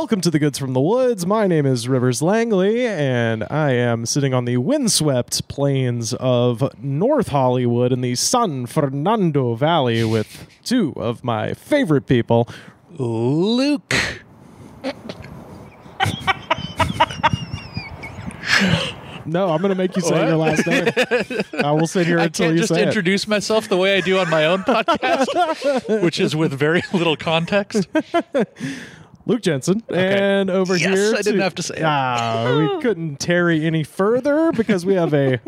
Welcome to the Goods from the Woods. My name is Rivers Langley, and I am sitting on the windswept plains of North Hollywood in the San Fernando Valley with two of my favorite people, Luke. No, I'm going to make you say your last name. I will sit here until you say it. I can't just introduce myself the way I do on my own podcast, which is with very little context. Luke Jensen. Okay. And over here... I didn't have to say it. We couldn't tarry any further because we have a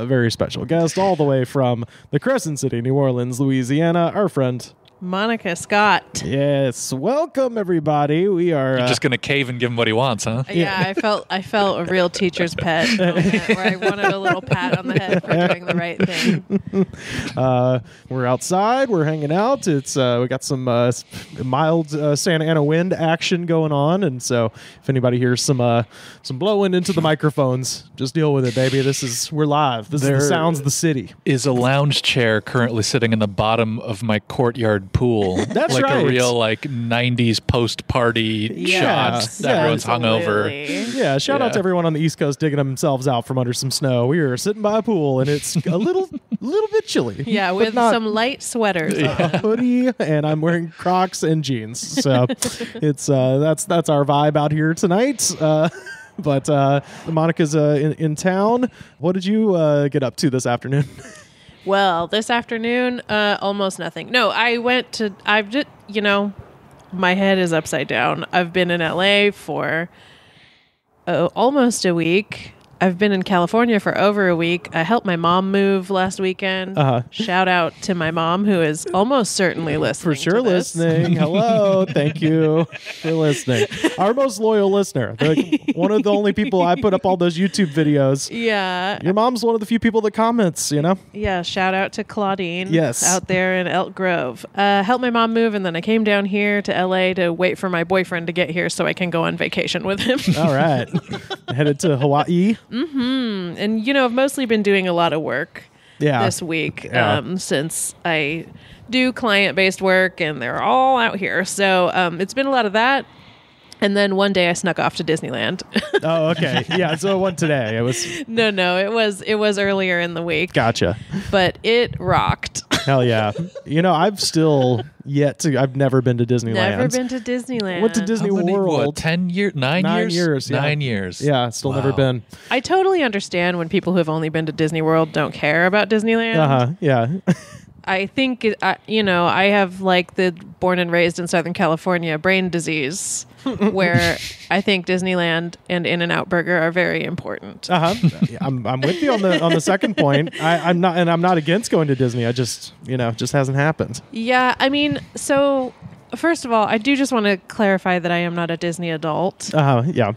very special guest all the way from the Crescent City, New Orleans, Louisiana, our friend... Monika Scott. Yes, welcome everybody. We are You're just gonna cave and give him what he wants, huh? Yeah, I felt a real teacher's pet moment where I wanted a little pat on the head for doing the right thing. We're outside. We're hanging out. It's we got some mild Santa Ana wind action going on, and so if anybody hears some blowing into the microphones, just deal with it, baby. We're live. This is the sounds of the city. Is a lounge chair currently sitting in the bottom of my courtyard pool. That's like right. A real 90s post-party shot. Everyone's hungover. Yeah, shout out to everyone on the East Coast digging themselves out from under some snow. We are sitting by a pool and it's a little bit chilly. Yeah, with some light sweaters on. A hoodie, and I'm wearing Crocs and jeans. So it's that's our vibe out here tonight. But Monika's in town. What did you get up to this afternoon? Well, this afternoon, almost nothing. No, I've just, my head is upside down. I've been in LA for almost a week. I've been in California for over a week. I helped my mom move last weekend. Shout out to my mom, who is almost certainly listening. For sure listening. Hello. Thank you for listening. Our most loyal listener. One of the only people I put up all those YouTube videos. Yeah. Your mom's one of the few people that comments, Yeah. Shout out to Claudine. Yes. Out there in Elk Grove. Helped my mom move, and then I came down here to LA to wait for my boyfriend to get here so I can go on vacation with him. All right. Headed to Hawaii. Mm-hmm. And, I've mostly been doing a lot of work this week since I do client-based work, and they're all out here. So it's been a lot of that. And then one day I snuck off to Disneyland. Oh, okay. Yeah, so it wasn't today. It was... No, it was earlier in the week. Gotcha. But it rocked. Hell yeah. I've still I've never been to Disneyland. Never been to Disneyland. Went to Disney World. 10 years? 9 years? 9 years, yeah. 9 years. Yeah, still never been. I totally understand when people who have only been to Disney World don't care about Disneyland. Yeah. I think, I have the born and raised in Southern California brain disease where I think Disneyland and In-N-Out Burger are very important. I'm with you on the second point. I'm not against going to Disney. I just, just hasn't happened. Yeah. I mean, so first of all, I do just want to clarify that I am not a Disney adult. Yeah.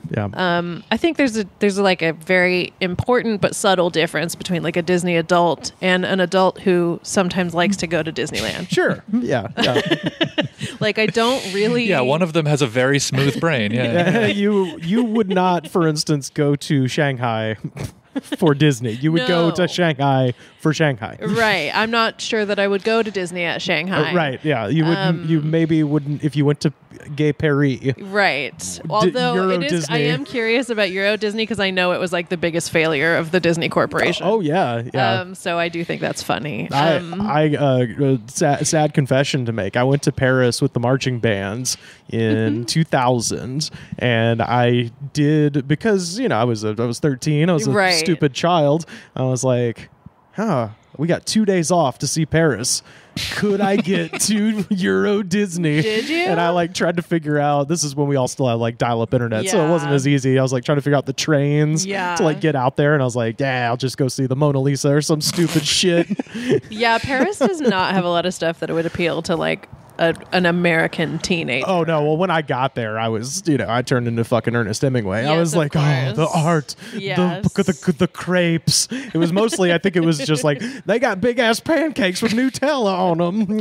I think there's a very important but subtle difference between a Disney adult and an adult who sometimes likes to go to Disneyland. Sure. Yeah. I don't really. Yeah, one of them has a very smooth brain. Yeah. You would not, for instance, go to Shanghai for Disney. You would go to Shanghai for Shanghai. Right. I'm not sure that I would go to Disney at Shanghai. Right. Yeah. You wouldn't. You maybe wouldn't if you went to Gay Paris. Right. Although Euro it is, Disney. I am curious about Euro Disney because I know it was the biggest failure of the Disney Corporation. Oh yeah. So I do think that's funny. Sad confession to make. I went to Paris with the marching bands in 2000, and I did because I was 13. I was a stupid child. I was like, we got 2 days off to see Paris. Could I get to Euro Disney? Did you? And I tried to figure out, this is when we all still had dial-up internet, so it wasn't as easy. I was trying to figure out the trains to get out there, and I was like, I'll just go see the Mona Lisa or some stupid shit. Yeah, Paris does not have a lot of stuff that would appeal to an American teenager. Oh no! Well, when I got there, I was, I turned into fucking Ernest Hemingway. Yes, I was like, course. oh, the art, the crepes. It was mostly, I think it was just they got big ass pancakes with Nutella on them. And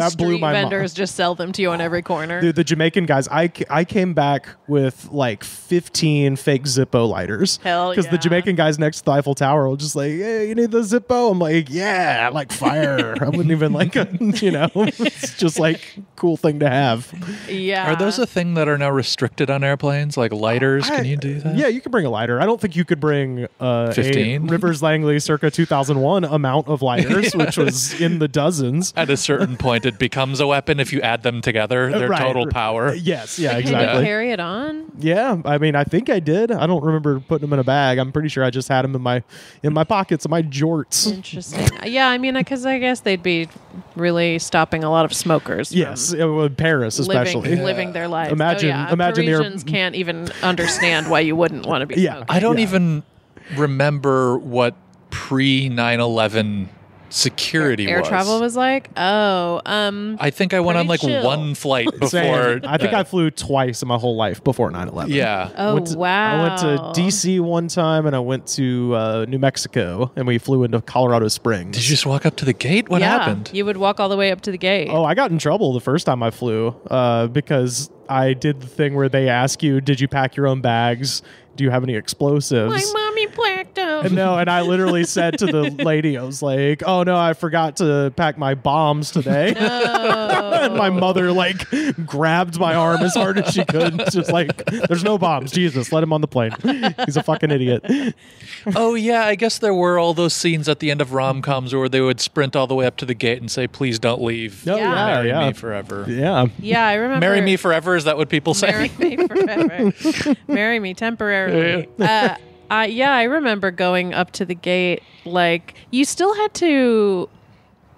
that blew street my vendors just sell them to you on every corner. Dude, the Jamaican guys, I came back with 15 fake Zippo lighters. Hell yeah. Because the Jamaican guys next to the Eiffel Tower were just hey, you need the Zippo? I'm like, yeah, I like fire. I wouldn't even It's just like cool thing to have. Yeah. Are those a thing that are now restricted on airplanes? Like lighters? Can you do that? Yeah, you can bring a lighter. I don't think you could bring 15? a Rivers Langley circa 2001 amount of lighters, which was in the dozens. At a certain point, it becomes a weapon if you add them together. Their Right. total power. Yes, yeah, Can exactly. you carry it on? Yeah, I mean, I think I did. I don't remember putting them in a bag. I'm pretty sure I just had them in my pockets of my jorts. Interesting. Yeah, I mean, because I guess they'd be really stopping a lot of smokers. Yes, in Paris especially. living their lives. Imagine they're- Parisians can't even understand why you wouldn't want to be Yeah. smoking. I don't even remember what pre 9/11 security Air was. travel was like. I think I went on like pretty chill. one flight before. Same. I think that. I flew twice in my whole life before 9/11. Yeah. Oh, wow. I went to DC one time, and I went to New Mexico, and we flew into Colorado Springs. Did you just walk up to the gate? What Yeah, happened? you would walk all the way up to the gate. Oh, I got in trouble the first time I flew because I did the thing where they ask you, "Did you pack your own bags? Do you have any explosives?" My mommy packed them. And no, and I literally said to the lady, I was like, "Oh no, I forgot to pack my bombs today." And my mother like grabbed my arm as hard as she could, just like, "There's no bombs. Jesus, let him on the plane. He's a fucking idiot." Oh, yeah. I guess there were all those scenes at the end of rom-coms where they would sprint all the way up to the gate and say, "Please don't leave. Oh, Yeah. yeah, Marry yeah. me forever." Yeah. Yeah, I remember. Marry me forever? Is that what people say? Marry me forever. Marry me temporarily. I remember going up to the gate. Like, you still had to.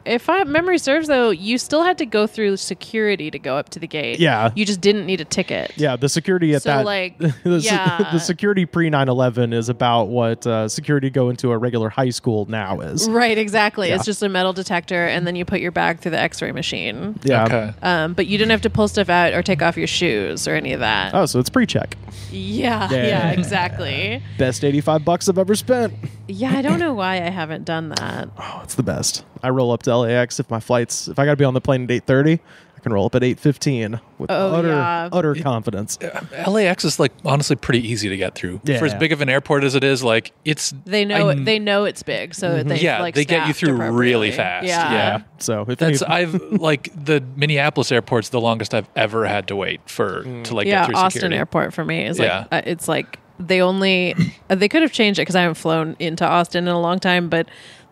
If memory serves, though, you still had to go through security to go up to the gate. Yeah. You just didn't need a ticket. Yeah, the security at So, that, like, the security pre 9/11 is about what security go into a regular high school now is. Right, exactly. Yeah. It's just a metal detector, and then you put your bag through the X-ray machine. Yeah. Okay. But you didn't have to pull stuff out or take off your shoes or any of that. Oh, so it's pre-check. Yeah, Yeah. exactly. Best $85 I've ever spent. Yeah, I don't know why I haven't done that. Oh, it's the best. I roll up to LAX if I got to be on the plane at 8:30, I can roll up at 8:15 with utter confidence. LAX is like honestly pretty easy to get through. Yeah. For as big of an airport as it is, like it's They know it's big, so they like they get you staffed through really appropriately. fast. Yeah. So if That's any, I've like the Minneapolis airport's the longest I've ever had to wait to like get through Austin security. Airport for me is Yeah. like it's like they only they could have changed it because I haven't flown into Austin in a long time, but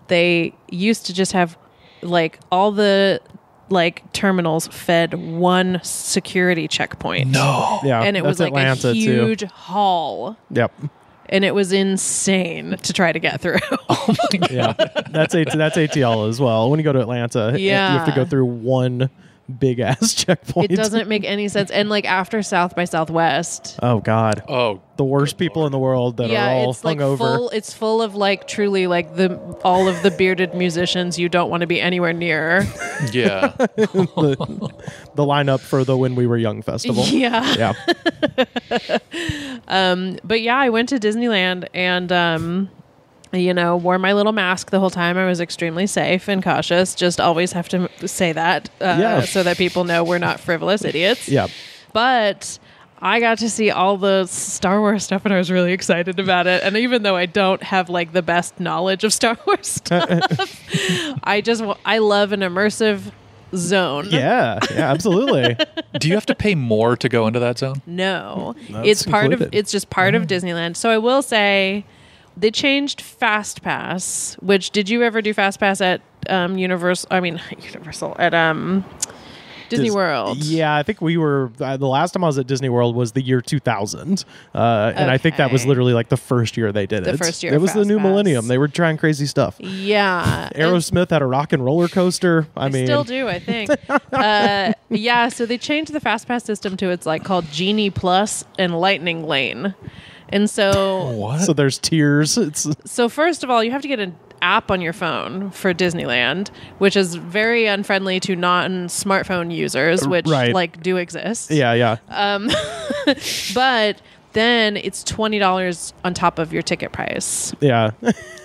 they used to just have like all the like terminals fed one security checkpoint. No. yeah, And it was that's like Atlanta a huge too. hall. Yep. And it was insane to try to get through. Oh my god. Yeah, that's ATL as well. When you go to Atlanta, you have to go Yeah. through one big ass checkpoint. It doesn't make any sense. And like after South by Southwest, Oh God, Oh, the worst people in the world that are all it's like hungover. full. It's full of like truly like all of the bearded musicians you don't want to be anywhere near. yeah. the lineup for the When We Were Young festival. Yeah. Yeah. But yeah, I went to Disneyland and wore my little mask the whole time. I was extremely safe and cautious. Just always have to say that so that people know we're not frivolous idiots. Yeah. But I got to see all the Star Wars stuff and I was really excited about it. And even though I don't have like the best knowledge of Star Wars stuff, I love an immersive zone. Yeah. Yeah. Absolutely. Do you have to pay more to go into that zone? No, That's included. it's just part of Disneyland. So I will say they changed Fast Pass, which did you ever do Fast Pass at Universal at Disney World? Yeah, I think we were the last time I was at Disney World was the year 2000, and I think that was Okay. literally like the first year they did it. The first year It of was the Fast new Pass. millennium. They were trying crazy stuff. Yeah. Aerosmith had a rock and roller coaster. I mean, still do, I think. So they changed the Fast Pass system to it's like called Genie Plus and Lightning Lane. And so What? so there's tiers. So first of all, you have to get an app on your phone for Disneyland, which is very unfriendly to non-smartphone users, which Right. like do exist. yeah. But then it's $20 on top of your ticket price. Yeah.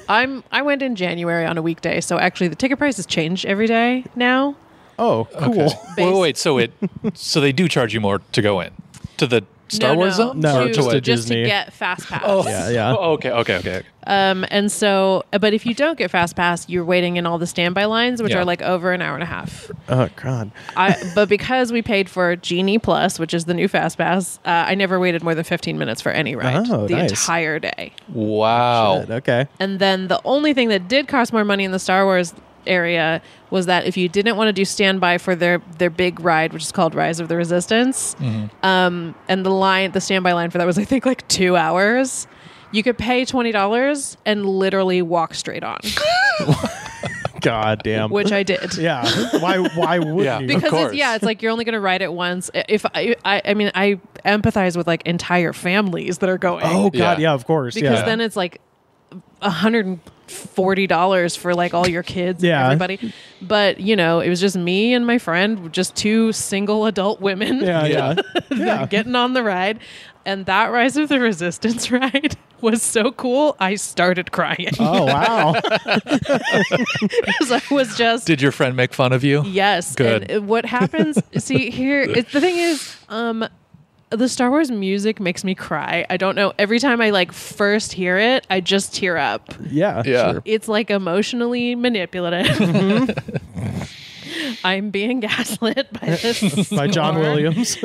I went in January on a weekday, so actually the ticket prices change every day now. Oh, cool. Okay. Wait. So they do charge you more to go in to the Star Wars Zone? No, just to just Disney. to get Fast Pass. Oh, Yeah. Oh, okay. And so, but if you don't get Fast Pass, you're waiting in all the standby lines, which Yeah. are like over an hour and a half. Oh God. But because we paid for Genie Plus, which is the new Fast Pass, I never waited more than 15 minutes for any ride Oh, the nice. entire day. Wow. Shit, okay. And then the only thing that did cost more money in the Star Wars area was that if you didn't want to do standby for their big ride, which is called Rise of the Resistance, and the standby line for that was I think like 2 hours, you could pay $20 and literally walk straight on, God damn. which I did. Yeah. Why wouldn't Yeah. you? Because it's like you're only going to ride it once. I empathize with like entire families that are going. Oh God. Yeah. Yeah. Of course. because yeah. then it's like $140 for like all your kids Yeah. and everybody. But it was just me and my friend, just two single adult women Yeah. getting on the ride. And that Rise of the Resistance ride was so cool, I started crying. Oh wow. Because I was just Did your friend make fun of you? yes. Good. And what happens? See here, the thing is, the Star Wars music makes me cry. I don't know. Every time I like first hear it, I just tear up. Yeah. Yeah. Sure. It's like emotionally manipulative. I'm being gaslit by this By John score. Williams.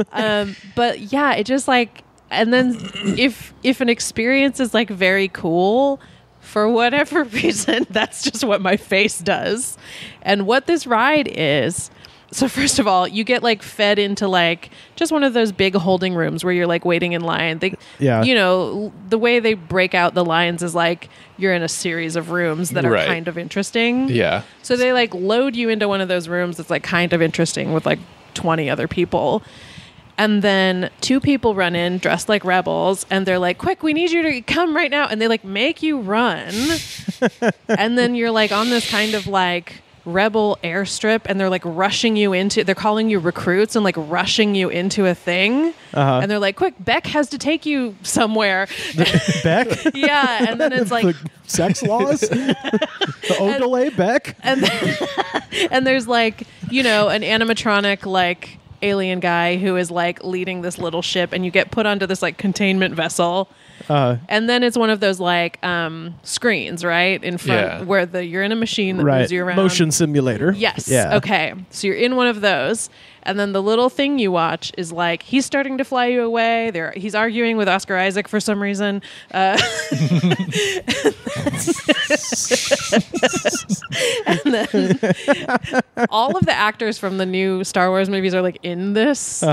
But yeah, it just like, and then if an experience is like very cool, for whatever reason, that's just what my face does. And what this ride is, so first of all, you get like fed into like just one of those big holding rooms where you're like waiting in line. Yeah. The way they break out the lines is like you're in a series of rooms that are Right. kind of interesting. Yeah. So they like load you into one of those rooms that's like kind of interesting with like 20 other people. And then two people run in dressed like rebels and they're like, quick, we need you to come right now. And they like make you run. And then you're like on this kind of like rebel airstrip and they're like rushing you into, they're calling you recruits and like rushing you into a thing. And they're like, quick, Beck has to take you somewhere. Beck. Yeah. And then it's like, The sex laws. The Odelay Beck. and there's like, an animatronic like alien guy who is like leading this little ship and you get put onto this like containment vessel. And then it's one of those like screens, right? In front Yeah. where you're in a machine that Right. moves you around. Motion simulator. Yes. Yeah. Okay. So you're in one of those. And then the little thing you watch is like he's starting to fly you away. He's arguing with Oscar Isaac for some reason. And then all of the actors from the new Star Wars movies are like in this,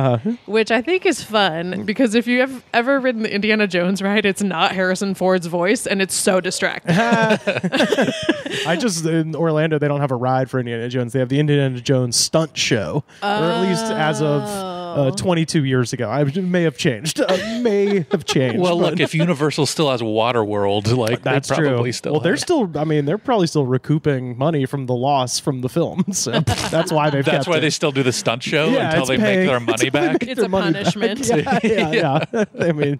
which I think is fun because if you have ever ridden the Indiana Jones ride, it's not Harrison Ford's voice and it's so distracting. In Orlando, they don't have a ride for Indiana Jones. They have the Indiana Jones stunt show, or at least as of 22 years ago. I may have changed. May have changed. Well, but look, if Universal still has Waterworld, like that's they probably true. still. Well, they're have. still. I mean, they're probably still recouping money from the loss from the film. So that's why they've. That's kept why it. they still do the stunt show Yeah, until it's they paying- make their money back. It's their a money back. punishment. Yeah. I mean,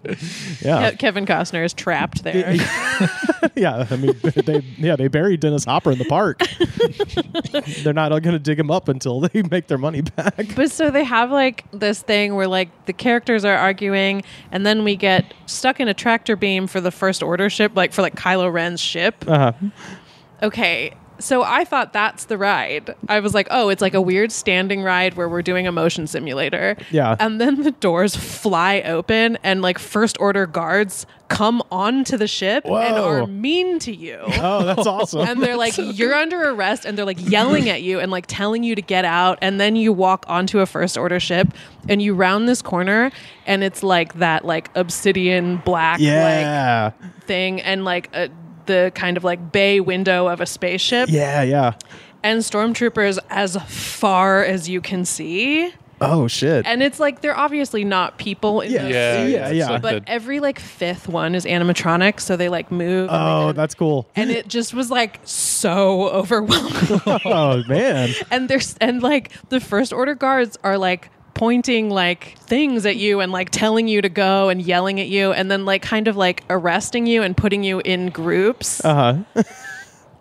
yeah. Kevin Costner is trapped there. Yeah, I mean, they buried Dennis Hopper in the park. They're not going to dig him up until they make their money back. But so they have like this thing where like the characters are arguing and then we get stuck in a tractor beam for the First Order ship, like for like Kylo Ren's ship. Okay. So I thought that's the ride. I was like, oh, it's like a weird standing ride where we're doing a motion simulator. Yeah. And then the doors fly open and like First Order guards come onto the ship and Whoa. are mean to you. Oh, that's awesome. And they're like, you're under arrest, and they're like yelling at you and like telling you to get out. And then you walk onto a First Order ship and you round this corner and it's like that like obsidian black Yeah. like thing and like the kind of like bay window of a spaceship Yeah. and stormtroopers as far as you can see. Oh, shit. And it's like they're obviously not people in those Yeah, suits, yeah. but every like fifth one is animatronic, so they like move. Oh, that's cool. and it just was like so overwhelming. Oh, man. and like the First Order guards are like pointing like things at you and like telling you to go and yelling at you and then like kind of like arresting you and putting you in groups.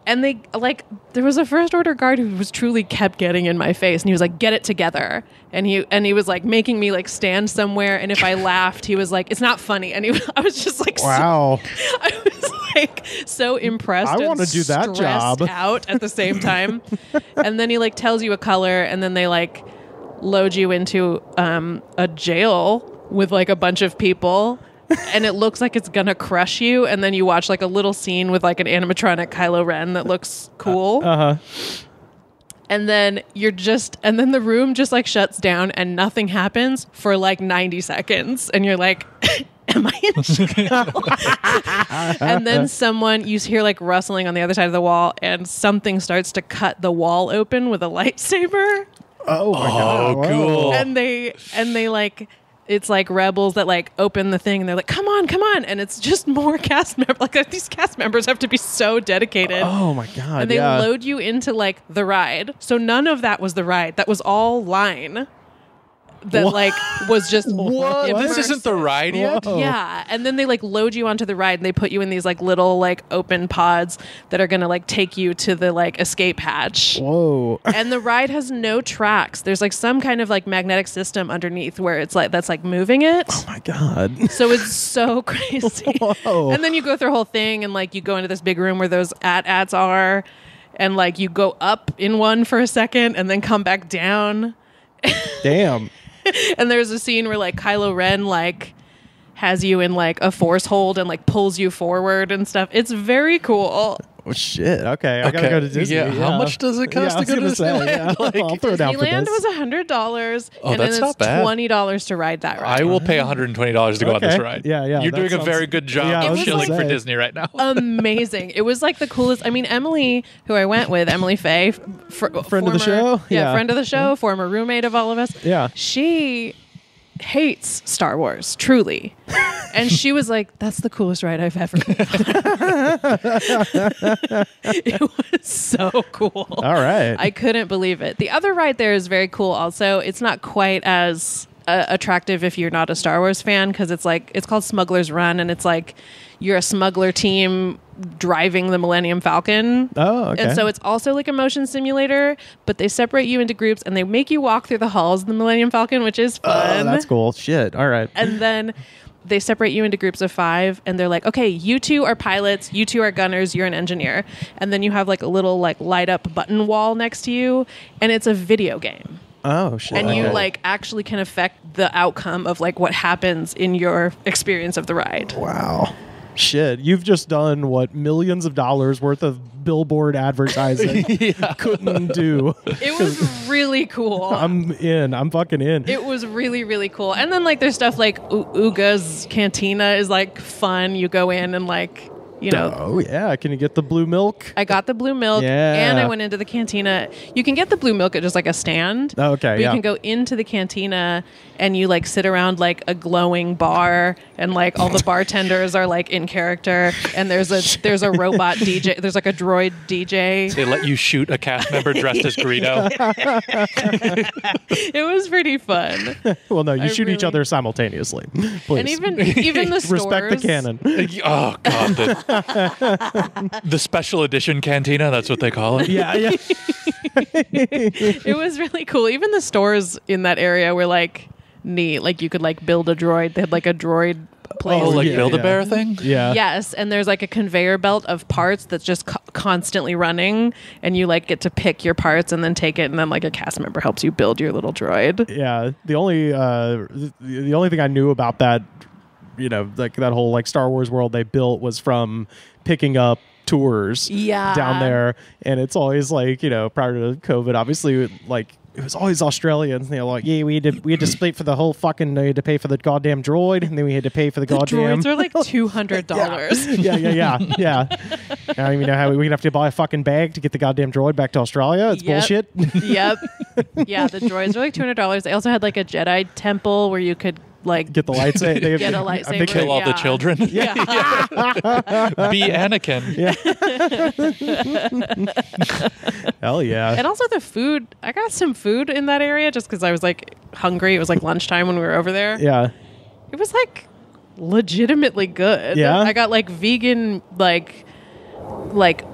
And they like there was a first order guard who was truly kept getting in my face, and he was like, "Get it together." And he was like making me like stand somewhere, and if I laughed, he was like, "It's not funny." And I was just like, wow. I was like so impressed. I want to do that job out at the same time. And then he like tells you a color, and then they like load you into a jail with like a bunch of people. And it looks like it's gonna crush you, and then you watch like a little scene with like an animatronic Kylo Ren that looks cool. And then then the room just like shuts down and nothing happens for like 90 seconds, and you're like, am I in jail? And then you hear like rustling on the other side of the wall, and something starts to cut the wall open with a lightsaber. Oh my god! Cool. And they like. It's like rebels that like open the thing and they're like, come on. And it's just more cast members. Like these cast members have to be so dedicated. Oh my God. And they load you into like the ride. So none of that was the ride. That was all line. That like was just what? This isn't the ride yet? Whoa. Yeah. And then they like load you onto the ride and they put you in these like little like open pods that are gonna like take you to the like escape hatch. Whoa. And the ride has no tracks. There's like some kind of like magnetic system underneath where it's like that's like moving it. Oh my God. So it's so crazy. Whoa. And then you go through a whole thing and like you go into this big room where those AT-ATs are, and like you go up in one for a second and then come back down. Damn. And there's a scene where like Kylo Ren like has you in like a force hold and like pulls you forward and stuff. It's very cool. Oh shit. Okay. I gotta go to Disney. Yeah. How much does it cost to go to Disneyland? Like, I'll throw it down for Disneyland this. was $100, Oh, and that's then not it's bad. $20 to ride that ride. I will pay $120 to go on this Okay. ride. Yeah. You're that doing a sounds- very good job Yeah, I of was shilling gonna for say. Disney right now. Amazing. It was like the coolest. I mean, Emily, who I went with, Emily Faye, Friend of the show? Yeah, Yeah. friend of the show, former roommate of all of us. Yeah. She hates Star Wars, truly. And she was like, that's the coolest ride I've ever been on. It was so cool. All right. I couldn't believe it. The other ride there is very cool also. It's not quite as attractive if you're not a Star Wars fan, because it's called Smugglers Run, and it's like you're a smuggler team driving the Millennium Falcon. Oh, okay. And so it's also like a motion simulator, but they separate you into groups and they make you walk through the halls of the Millennium Falcon, which is fun. Oh, that's cool. Shit. All right. And then they separate you into groups of 5, and they're like, okay, you 2 are pilots, you 2 are gunners, you're an engineer. And then you have like a little like light up button wall next to you, and it's a video game. Oh shit. And you Okay. like actually can affect the outcome of like what happens in your experience of the ride. Wow. Shit, you've just done what millions of dollars worth of billboard advertising couldn't do. It was really cool. I'm in. I'm fucking in. It was really, really cool. And then like there's stuff like Uga's Cantina is like fun. You go in and like, you know. Oh yeah, can you get the blue milk? I got the blue milk, Yeah. and I went into the cantina. You can get the blue milk at just like a stand. Oh, okay, But yeah. you can go into the cantina and you like sit around like a glowing bar, and like all the bartenders are like in character, and there's a robot DJ. There's like a droid DJ. They let you shoot a cast member dressed as Greedo. It was pretty fun. Well, no, you I shoot each really- other simultaneously. Please. And even the stores. respect the canon. Oh God, the special edition cantina. That's what they call it. Yeah, yeah. It was really cool. Even the stores in that area were like neat. Like you could like build a droid. They had like a droid place. Oh, like yeah, Build-A-Bear yeah. thing. Yeah. Yes, and there's like a conveyor belt of parts that's just constantly running, and you like get to pick your parts and then take it, and then like a cast member helps you build your little droid. Yeah. The only thing I knew about that, you know, like that whole like Star Wars world they built was from picking up tours Yeah. down there, and it's always like, you know, prior to COVID, obviously, like it was always Australians. They're like, yeah, we had to split for the whole fucking. We had to pay for the goddamn droid, and then we had to pay for the goddamn. Droids are like $200. Yeah. Now you know how we're gonna have to buy a fucking bag to get the goddamn droid back to Australia. It's Yep. bullshit. Yep. Yeah, the droids are like $200. They also had like a Jedi temple where you could like Get the lightsaber. Get a I think lightsaber. Kill all the Yeah. children. Yeah. Be Anakin. Hell yeah. And also the food. I got some food in that area just because I was like hungry. It was like lunchtime when we were over there. Yeah. It was like legitimately good. Yeah? I got like vegan like like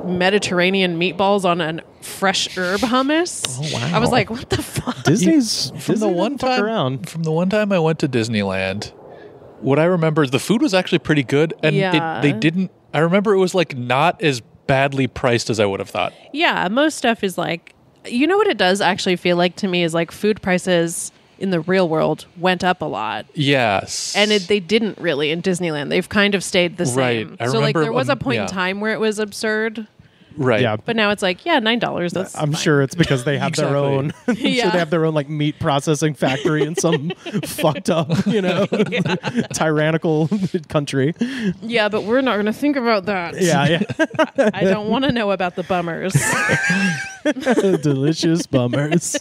Mediterranean meatballs on a fresh herb hummus. Oh, wow. I was like, what the fuck? Disney's From the one time I went to Disneyland, what I remember is the food was actually pretty good, and they didn't. I remember it was like not as badly priced as I would have thought. Yeah, most stuff is like, you know what it does actually feel like to me is like food prices in the real world went up a lot. Yes. And they didn't really in Disneyland. They've kind of stayed the same. I so like remember there was a point in time where it was absurd. Right. Yeah. But now it's like, yeah, $9. That's I'm fine. sure it's because they have their own. I'm sure Yeah. they have their own like meat processing factory in some fucked up, tyrannical country. Yeah, but we're not going to think about that. Yeah. I don't want to know about the bummers. Delicious bummers.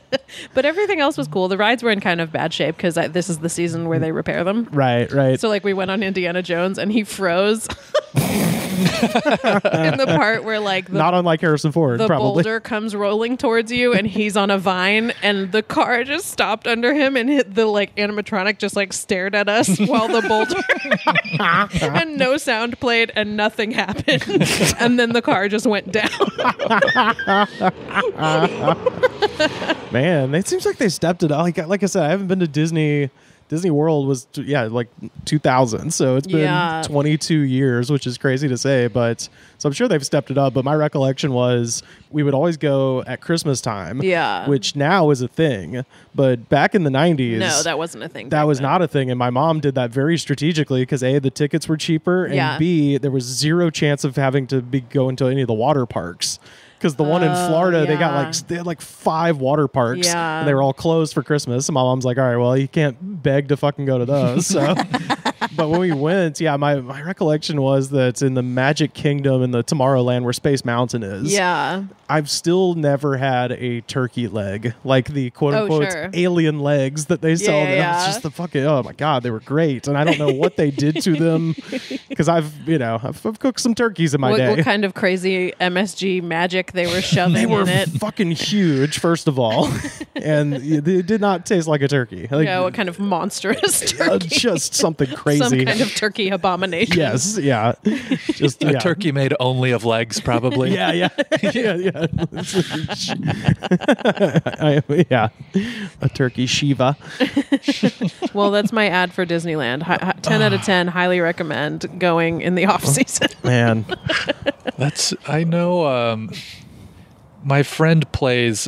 But everything else was cool. The rides were in kind of bad shape because this is the season where they repair them. Right. So like we went on Indiana Jones and he froze in the part where like not unlike Harrison Ford, the probably. boulder comes rolling towards you and he's on a vine and the car just stopped under him and the like animatronic just like stared at us while the boulder and no sound played and nothing happened and then the car just went down. Man, it seems like they stepped it up. Like I said, I haven't been to Disney. Disney World was, like 2000. So it's been 22 years, which is crazy to say. But so I'm sure they've stepped it up. But my recollection was we would always go at Christmas time, which now is a thing. But back in the 90s. No, that wasn't a thing. That was not a thing. And my mom did that very strategically because A, the tickets were cheaper. And B, there was zero chance of having to be going to any of the water parks. Because the one in Florida, they had like 5 water parks, and they were all closed for Christmas. And my mom's like, "All right, well, you can't beg to fucking go to those." So, but when we went, my recollection was that in the Magic Kingdom in the Tomorrowland, where Space Mountain is, I've still never had a turkey leg, like the quote unquote alien legs that they sell. It's just the fucking oh my god, they were great, and I don't know what they did to them because I've cooked some turkeys in my day. What kind of crazy MSG magic they were shoving they were in it? Fucking huge, first of all, and they did not taste like a turkey. Like, what kind of monstrous turkey? Just something crazy. Some kind of turkey abomination. Yes, just a turkey made only of legs, probably. yeah. A turkey Shiva. Well, that's my ad for Disneyland. 10 out of 10. Highly recommend going in the off season. Man, I know. My friend plays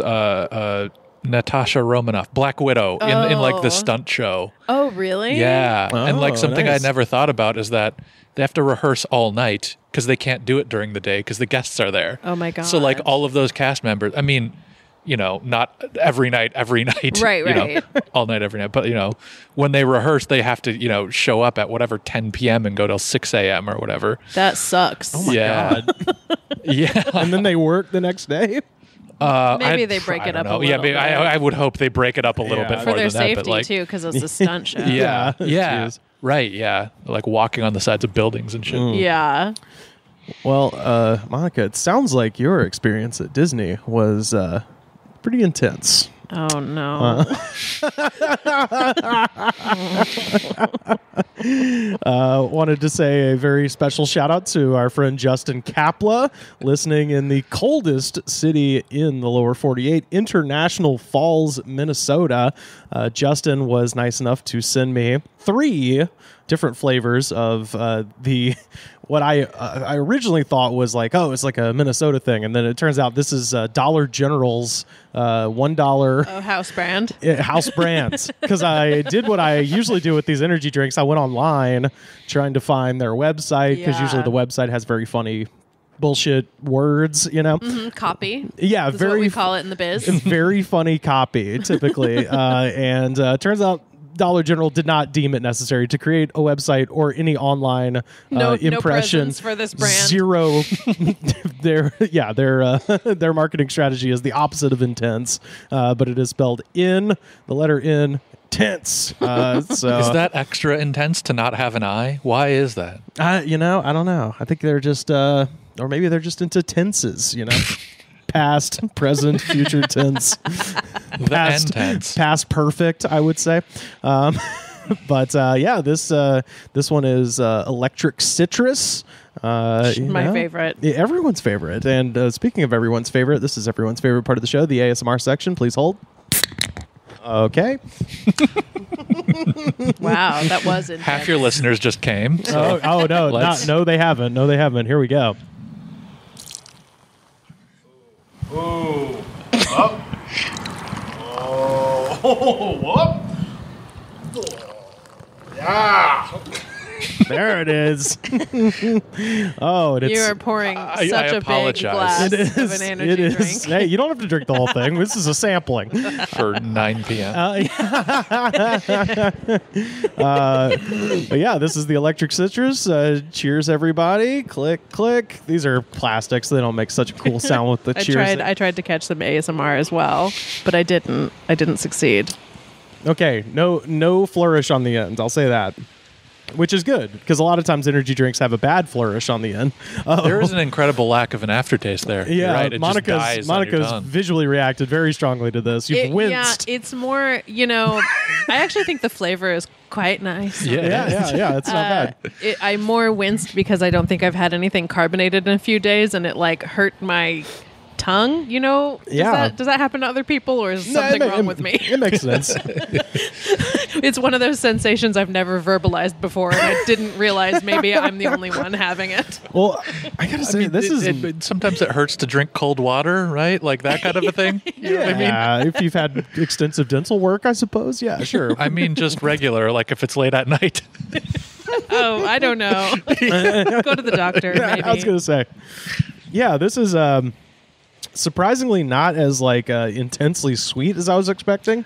Natasha Romanoff, Black Widow, in like the stunt show. Oh, really? Yeah. And like something nice. I never thought about is that they have to rehearse all night because they can't do it during the day because the guests are there. Oh, my God. So like all of those cast members, I mean, not every night. Right. All night, every night. But, when they rehearse, they have to, show up at whatever 10 p.m. and go till 6 a.m. or whatever. That sucks. oh my god. Yeah. And then they work the next day. Maybe they break it up a little bit. I would hope they break it up a little bit For more their than that. safety, But too, because it's a stunt show. Yeah. Jeez. Right, yeah. Like walking on the sides of buildings and shit. Yeah. Well, Monika, it sounds like your experience at Disney was pretty intense. Oh, no. Wanted to say a very special shout out to our friend Justin Kapla, listening in the coldest city in the lower 48, International Falls, Minnesota. Justin was nice enough to send me 3 different flavors of what I originally thought was like, oh, it's like a Minnesota thing. And then it turns out this is Dollar General's $1 House brand. house brands. Because I did what I usually do with these energy drinks. I went online trying to find their website because usually the website has very funny bullshit words, Copy. Yeah, That's what we call it in the biz. very funny copy, typically. And turns out Dollar General did not deem it necessary to create a website or any online No impression presence for this brand. 0. Their marketing strategy is the opposite of intense, but it is spelled in the letter N. Tense. So Is that extra intense to not have an I? Why is that? I don't know. I think they're just, or maybe they're just into tenses. Past, present, future tense. The N tense. Past perfect, I would say. But this one is electric citrus. My favorite. Yeah, everyone's favorite. And speaking of everyone's favorite, this is everyone's favorite part of the show, the ASMR section. Please hold. Okay. Wow, that was intense. Half your listeners just came. So no, they haven't. No, they haven't. Here we go. Oh. Oh. Yeah. There it is. Oh, and you are pouring such a big glass of an energy drink. Hey, you don't have to drink the whole thing. This is a sampling for 9 p.m. But yeah, this is the electric citrus. Cheers, everybody! Click, click. These are plastics. So they don't make such a cool sound with the cheers. I tried to catch some ASMR as well, but I didn't. I didn't succeed. Okay, no flourish on the end. I'll say that. Which is good, because a lot of times energy drinks have a bad flourish on the end. There is an incredible lack of an aftertaste there. Yeah, you're right. It Monica's visually reacted very strongly to this. You've winced. Yeah, it's more, I actually think the flavor is quite nice. Yeah, it's not bad. I more winced because I don't think I've had anything carbonated in a few days, and it hurt my tongue, does that happen to other people, or is something wrong with me? It makes sense. It's one of those sensations I've never verbalized before, and I didn't realize maybe I'm the only one having it. Well, I gotta say, sometimes it hurts to drink cold water, right? Like that kind of a thing. You know what I mean? If you've had extensive dental work, I suppose. Yeah, sure. I mean, just regular, like if it's late at night. Oh, I don't know. Go to the doctor, maybe. I was gonna say, yeah, this is surprisingly not as intensely sweet as I was expecting.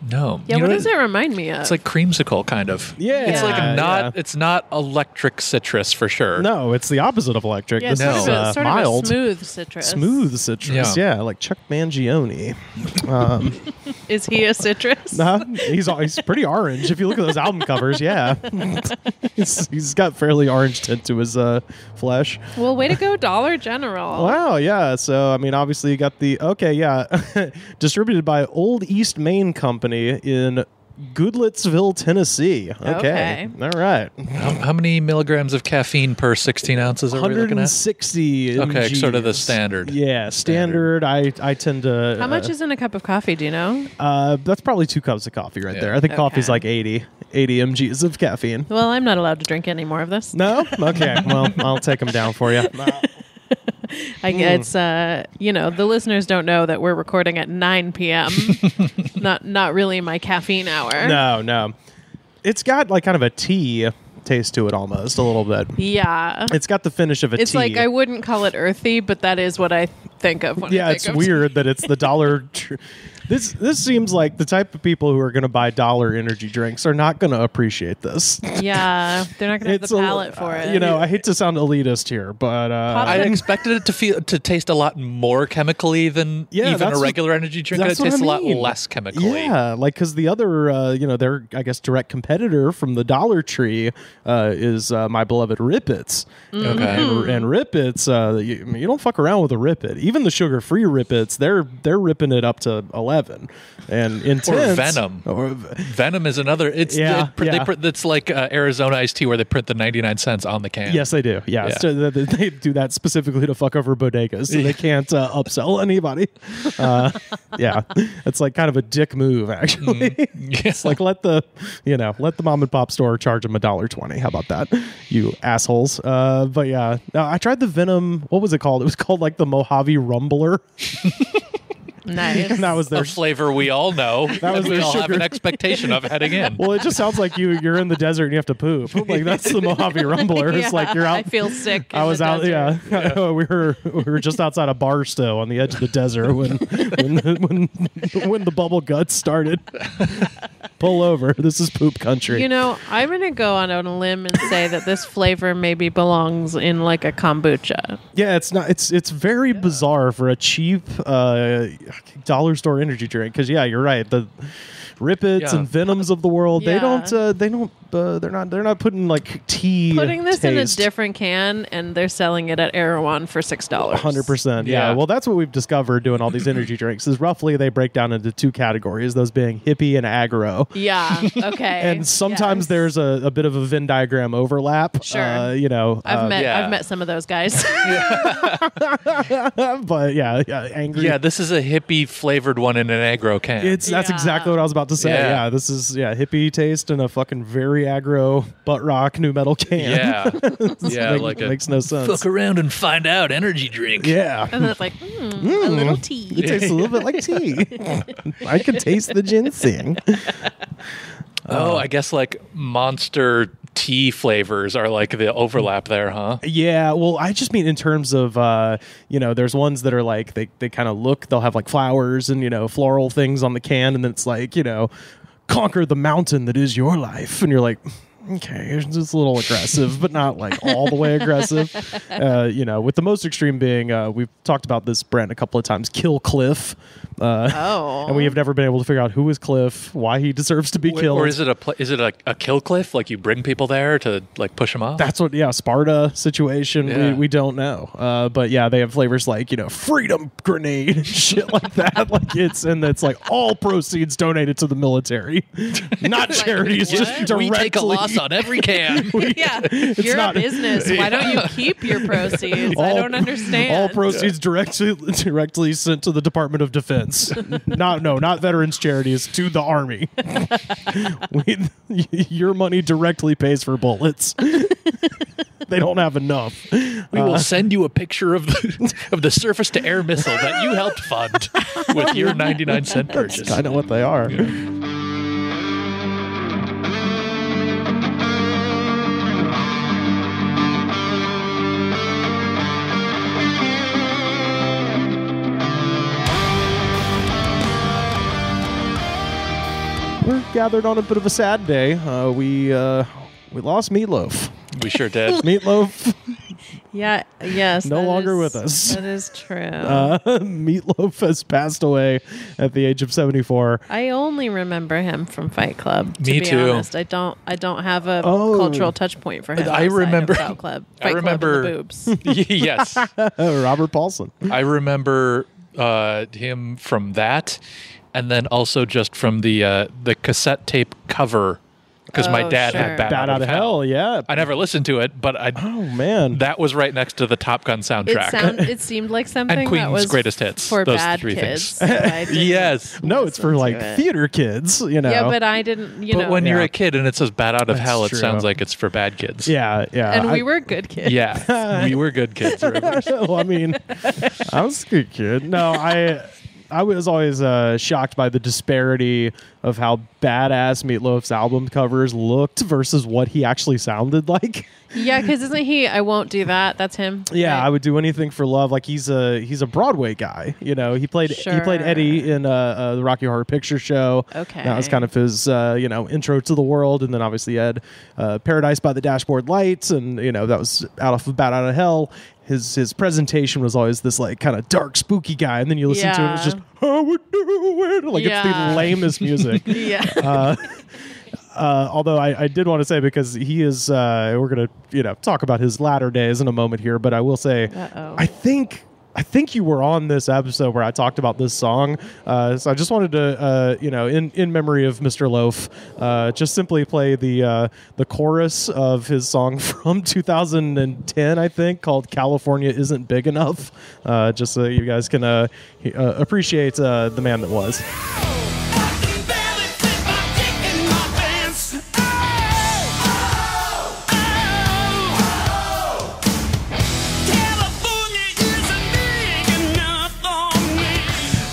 No. Yeah, what does it remind me of? It's like creamsicle, kind of. Yeah. It's it's not electric citrus for sure. No, it's the opposite of electric. Yeah, this is sort mild. of a smooth citrus. Smooth citrus, yeah, like Chuck Mangione. Is he a citrus? He's pretty orange. If you look at those album covers, yeah. he's got fairly orange tint to his flesh. Well, way to go, Dollar General. Wow, yeah. So, I mean, obviously you got distributed by Old East Main Company in Goodlettsville, Tennessee. Okay. All right. How many milligrams of caffeine per 16 ounces are we looking at? 160 mgs. Okay, sort of the standard. Yeah, standard. I tend to... How much is in a cup of coffee, do you know? That's probably 2 cups of coffee right there. I think coffee's like 80 mgs of caffeine. Well, I'm not allowed to drink any more of this. No? Okay. Well, I'll take them down for you. It's the listeners don't know that we're recording at 9 p.m. not really my caffeine hour. No. It's got kind of a tea taste to it almost a little bit. Yeah. It's got the finish of a tea. It's I wouldn't call it earthy, but that is what I think of when I think it's weird that it's the dollar This seems like the type of people who are going to buy dollar energy drinks are not going to appreciate this. Yeah, they're not going to have the palate for it. I hate to sound elitist here, but I expected it to taste a lot more chemically than even a regular energy drink. It tastes a lot less chemically. Yeah, because the other, their direct competitor from the Dollar Tree is my beloved Rip Its. Mm-hmm. Okay, and Rip Its, you don't fuck around with a Rip It. Even the sugar-free Rip Its, they're ripping it up to 11. And intense. Or Venom. Venom is another. It's it's like Arizona iced tea where they print the 99 cents on the can. Yes, they do. Yeah. So they do that specifically to fuck over bodegas, so they can't upsell anybody. It's like kind of a dick move, actually. It's like let the mom and pop store charge them $1.20. How about that, you assholes? But yeah, no, I tried the Venom. What was it called? It was called the Mojave Rumbler. Nice. And that was their flavor we all know. That was we all have an expectation of heading in. Well, it just sounds like you're in the desert and you have to poop. That's the Mojave Rumbler. It's like you're out. I feel sick. I was out. Desert. Yeah. we were just outside of Barstow on the edge of the desert when the bubble guts started. Pull over. This is poop country. I'm going to go on a limb and say that this flavor maybe belongs in a kombucha. Yeah, it's not. It's very bizarre for a cheap dollar store energy drink. Because you're right. The Rip Its and Venoms of the world, they don't putting like tea. Putting this in a taste. different can, and they're selling it at Erewhon for $6. 100%. Yeah. Well, that's what we've discovered doing all these energy drinks. Is roughly they break down into two categories. Those being hippie and aggro. Yeah. Okay. And sometimes there's a bit of a Venn diagram overlap. Sure. I've met some of those guys. But angry. Yeah, this is a hippie flavored one in an aggro can. That's exactly what I was about to say. Yeah, this is hippie taste in a fucking very aggro butt rock new metal can. Yeah, makes no sense. Fuck around and find out energy drink. Yeah, and it's like a little tea. It tastes a little bit like tea. I can taste the ginseng. I guess like Monster tea flavors are like the overlap there, huh? Yeah, well, I just mean in terms of, there's ones that are like, they kind of they'll have like flowers and, floral things on the can, and then it's like, conquer the mountain that is your life. And you're like, okay, it's just a little aggressive, but not like all the way aggressive. With the most extreme being, we've talked about this brand a couple of times, Kill Cliff. And we have never been able to figure out who is Cliff, why he deserves to be killed. Or is it a kill cliff? Like you bring people there to like push them off? That's what, Sparta situation. Yeah. We don't know. But they have flavors like, freedom grenade and shit like that. It's like all proceeds donated to the military, not charities, just directly. We take a loss on every can. You're a business. Why don't you keep your proceeds? I don't understand. All proceeds directly sent to the Department of Defense. Not veterans charities, to the Army. Your money directly pays for bullets. They don't have enough. We will send you a picture of the surface to air missile that you helped fund with your 99-cent purchase. That's kind of what they are. We're gathered on a bit of a sad day. We lost Meat Loaf. We sure did. Meat Loaf. Yes. No longer with us. That is true. Meat Loaf has passed away at the age of 74. I only remember him from Fight Club. To Me be too. Honest, I don't have a cultural touch point for him. I remember Fight Club. I remember Club and the boobs. Yes. Robert Paulson. I remember him from that, and then also just from the cassette tape cover. Because my dad had Bat Out of Hell. Yeah. I never listened to it, but that was right next to the Top Gun soundtrack. It seemed like something and Queen's that was greatest hits for those bad three kids. Things. Yes. No, it's for like theater kids, Yeah, but I didn't, But when you're a kid and it says Bat Out of Hell, true. it sounds like it's for bad kids. Yeah. And we were good kids. Yeah, we were good kids. Well, I mean, I was a good kid. No, I was always shocked by the disparity of how badass Meat Loaf's album covers looked versus what he actually sounded like. Yeah, because isn't he? I Won't Do That. That's him. Yeah, right? I would do anything for love. Like he's a Broadway guy. He played Eddie in the Rocky Horror Picture Show. Okay, that was kind of his intro to the world, and then obviously he had Paradise by the Dashboard Lights, and that was Bat Out of Hell. His presentation was always this like kind of dark, spooky guy, and then you listen to it, it's just how we do it, like it's the lamest music. Although I did want to say, because he is, we're gonna talk about his latter days in a moment here, but I will say, I think you were on this episode where I talked about this song, so I just wanted to, in memory of Mr. Loaf, just simply play the chorus of his song from 2010, I think, called "California Isn't Big Enough," just so you guys can appreciate the man that was.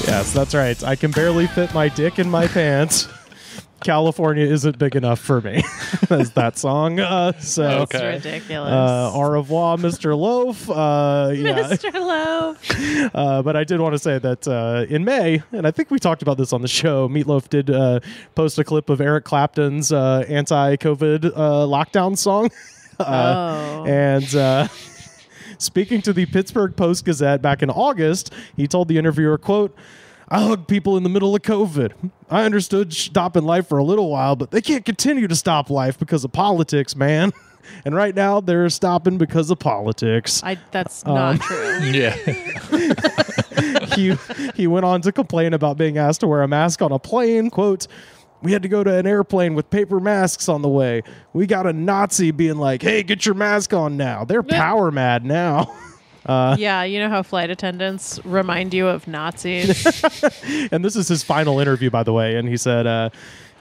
Yes, that's right. I can barely fit my dick in my pants. California isn't big enough for me. That's that song. That's ridiculous. Au revoir, Mr. Loaf. Mr. Loaf. But I did want to say that in May, and I think we talked about this on the show, Meat Loaf did post a clip of Eric Clapton's anti-COVID lockdown song. And speaking to the Pittsburgh Post-Gazette back in August, he told the interviewer, quote, I hug people in the middle of COVID. I understood stopping life for a little while, but they can't continue to stop life because of politics, man. And right now, they're stopping because of politics. That's not true. Yeah. He went on to complain about being asked to wear a mask on a plane. Quote, we had to go to an airplane with paper masks on the way. We got a Nazi being like, hey, get your mask on now. They're power mad now. Yeah, you know how flight attendants remind you of Nazis? And this is his final interview, by the way. And he said,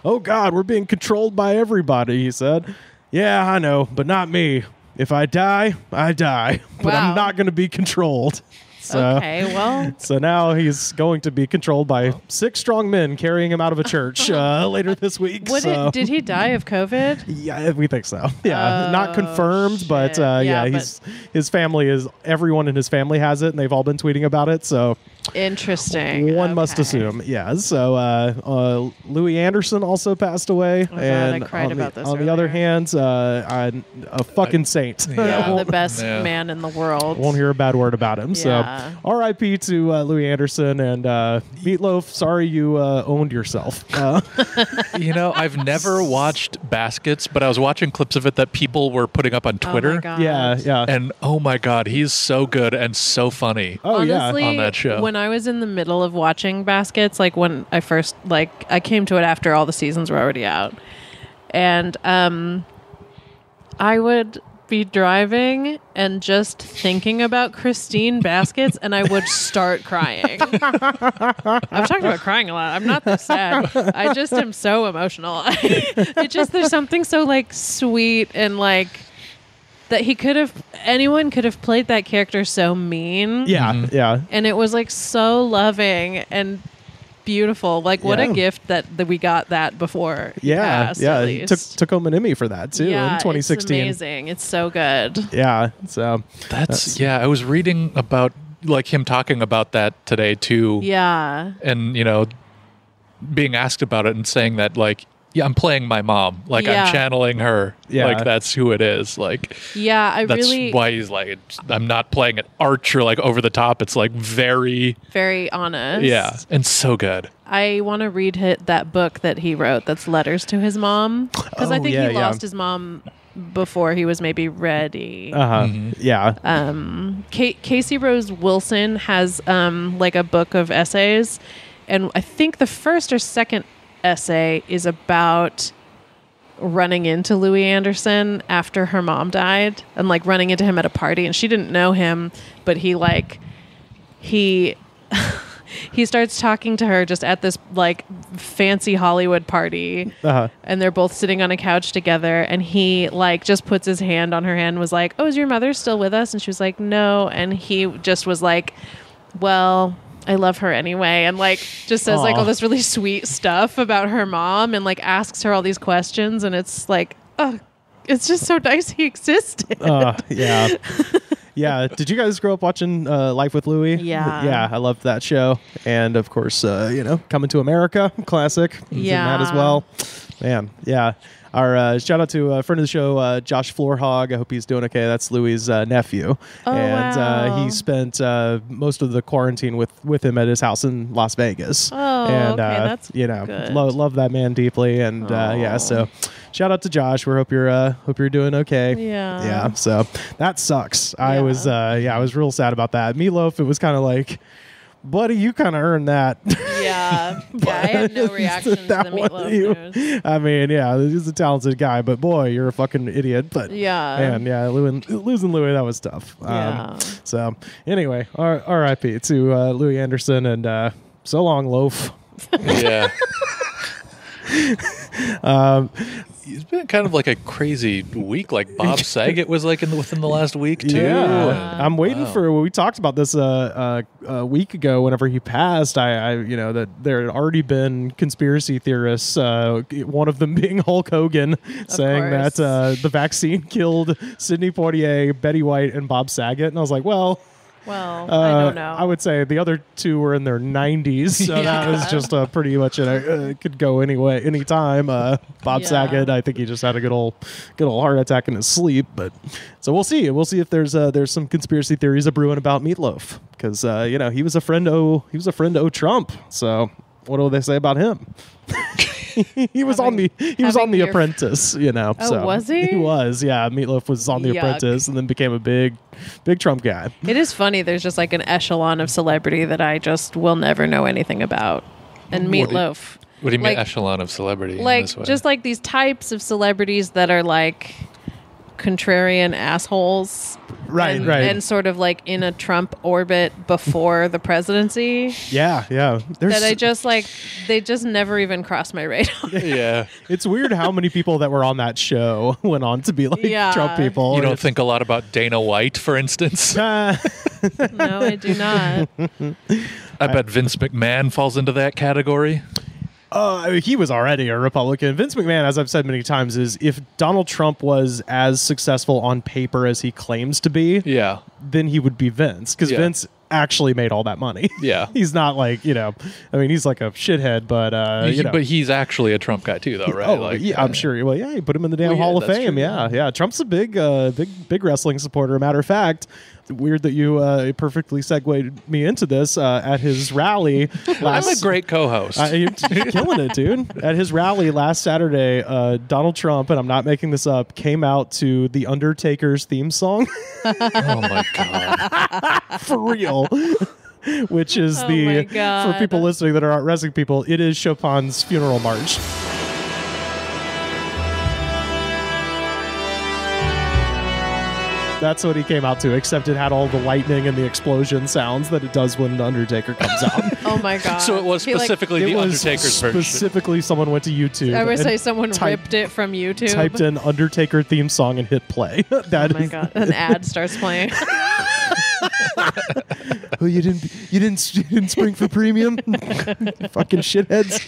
oh, God, we're being controlled by everybody, he said. Yeah, I know, but not me. If I die, I die. But Wow. I'm not going to be controlled. So, Okay, well. So now he's going to be controlled by 6 strong men carrying him out of a church later this week. Did he die of COVID? Yeah, we think so. Yeah, not confirmed, but shit. his family is, everyone in his family has it, and they've all been tweeting about it. So Interesting. one must Okay. assume, yeah. So Louis Anderson also passed away, Oh, God, and I cried about this on the other earlier. hand, a fucking saint. Yeah, Won't- the best Yeah. man in the world. Won't hear a bad word about him. Yeah. So R.I.P. to Louis Anderson and Meat Loaf. Sorry you owned yourself. You know, I've never watched Baskets, but I was watching clips of it that people were putting up on Twitter. Oh my God. yeah. And oh my God, he's so good and so funny. Oh Honestly, yeah. On that show. when I was in the middle of watching Baskets, like when I first, I came to it after all the seasons were already out. And I would be driving and just thinking about Christine Baskets, and I would start crying. I've talked about crying a lot. I'm not this sad. I just am so emotional. There's something so like sweet and like that anyone could have played that character so mean. Yeah. Yeah. And it was like so loving and beautiful. Like what Yeah. a gift that we got that before. he Yeah. passed, Yeah. at He least. took home an Emmy for that too Yeah, in 2016. It's amazing. It's so good. Yeah. So That's yeah, I was reading about like him talking about that today too. Yeah. And you know, being asked about it and saying that like, yeah, I'm playing my mom. Like Yeah. I'm channeling her. Yeah. Like that's who it is. Like Yeah. that's why he's like I'm not playing it arch or like over the top. It's like very very honest. yeah, and so good. I want to read that book that he wrote that's letters to his mom. Because I Oh, think yeah, he yeah. lost his mom before he was maybe ready. yeah. Casey Rose Wilson has like a book of essays, and I think the first or second essay is about running into Louis Anderson after her mom died, and like running into him at a party, and she didn't know him, but he he starts talking to her just at this like fancy Hollywood party, and they're both sitting on a couch together, and he like just puts his hand on her hand and was like, oh, is your mother still with us? And she was like, no. And he just was like, well, I love her anyway, and like just says like all this really sweet stuff about her mom, and like asks her all these questions, and it's like, oh, it's just so nice he existed. Yeah. Yeah. Did you guys grow up watching Life with Louie? Yeah. Yeah. I loved that show. And of course, Coming to America, classic. He was in that as Yeah. well. Man. Yeah. Our shout out to a friend of the show, Josh Floorhog. I hope he's doing okay. That's Louie's nephew. Oh, and wow. he spent most of the quarantine with him at his house in Las Vegas. Oh, and, okay, that's good. love that man deeply. And so shout out to Josh. We hope you're doing okay. Yeah. Yeah. So that sucks. I was real sad about that. Meat Loaf, it was kind of like, buddy, you kind of earned that. Yeah. I had no reaction to the Meat Loaf news. I mean, yeah, he's a talented guy, but boy, you're a fucking idiot. But Yeah. man, yeah, losing Louis, that was tough. Yeah. So anyway, R.I.P. to Louis Anderson, and so long, Loaf. Yeah. It's been kind of like a crazy week. Like Bob Saget was like within the last week too. Yeah, And- I'm waiting for. We talked about this a week ago. Whenever he passed, I that there had already been conspiracy theorists. One of them being Hulk Hogan, saying that course. the vaccine killed Sidney Poitier, Betty White, and Bob Saget. And I was like, well, Well, I don't know. I would say the other two were in their 90s, so that was just pretty much could go anyway, anytime. Bob Saget, I think he just had a good old heart attack in his sleep. But so we'll see. We'll see if there's some conspiracy theories brewing about Meat Loaf, because he was a friend of Trump. So what do they say about him? he was on The Apprentice, Oh, so was he? He was, yeah. Meat Loaf was on The Apprentice and then became a big Trump guy. It is funny. There's just like an echelon of celebrity that I just will never know anything about. And Meat Loaf. What do you mean echelon of celebrity? Like, in this way? just like these types of celebrities that are like contrarian assholes. Right. And sort of like in a Trump orbit before the presidency. Yeah. That I just they just never even crossed my radar. Yeah. It's weird how many people that were on that show went on to be like Trump people. You don't think a lot about Dana White, for instance? No, I do not. I bet Vince McMahon falls into that category. He was already a Republican. Vince McMahon, as I've said many times, is if Donald Trump was as successful on paper as he claims to be, then he would be Vince, because Vince actually made all that money. Yeah. He's not like, he's like a shithead, but, But he's actually a Trump guy too, though, right? I'm sure. Well, you put him in the damn Hall of Fame. True, yeah. Trump's a big wrestling supporter. Matter of fact, weird that you perfectly segued me into this at his rally. I'm a great co-host. You're killing it, dude. At his rally last Saturday, Donald Trump, and I'm not making this up, came out to the Undertaker's theme song. Oh my God. For real. Which is for people listening that are not wrestling people, it is Chopin's funeral march. That's what he came out to, except it had all the lightning and the explosion sounds that it does when the Undertaker comes out. Oh my God. So it was specifically the Undertaker's version. Specifically, someone went to YouTube. I would say someone ripped it from YouTube. Typed in Undertaker theme song and hit play. Oh my God. An ad starts playing. Oh, you didn't spring for premium? Fucking shitheads.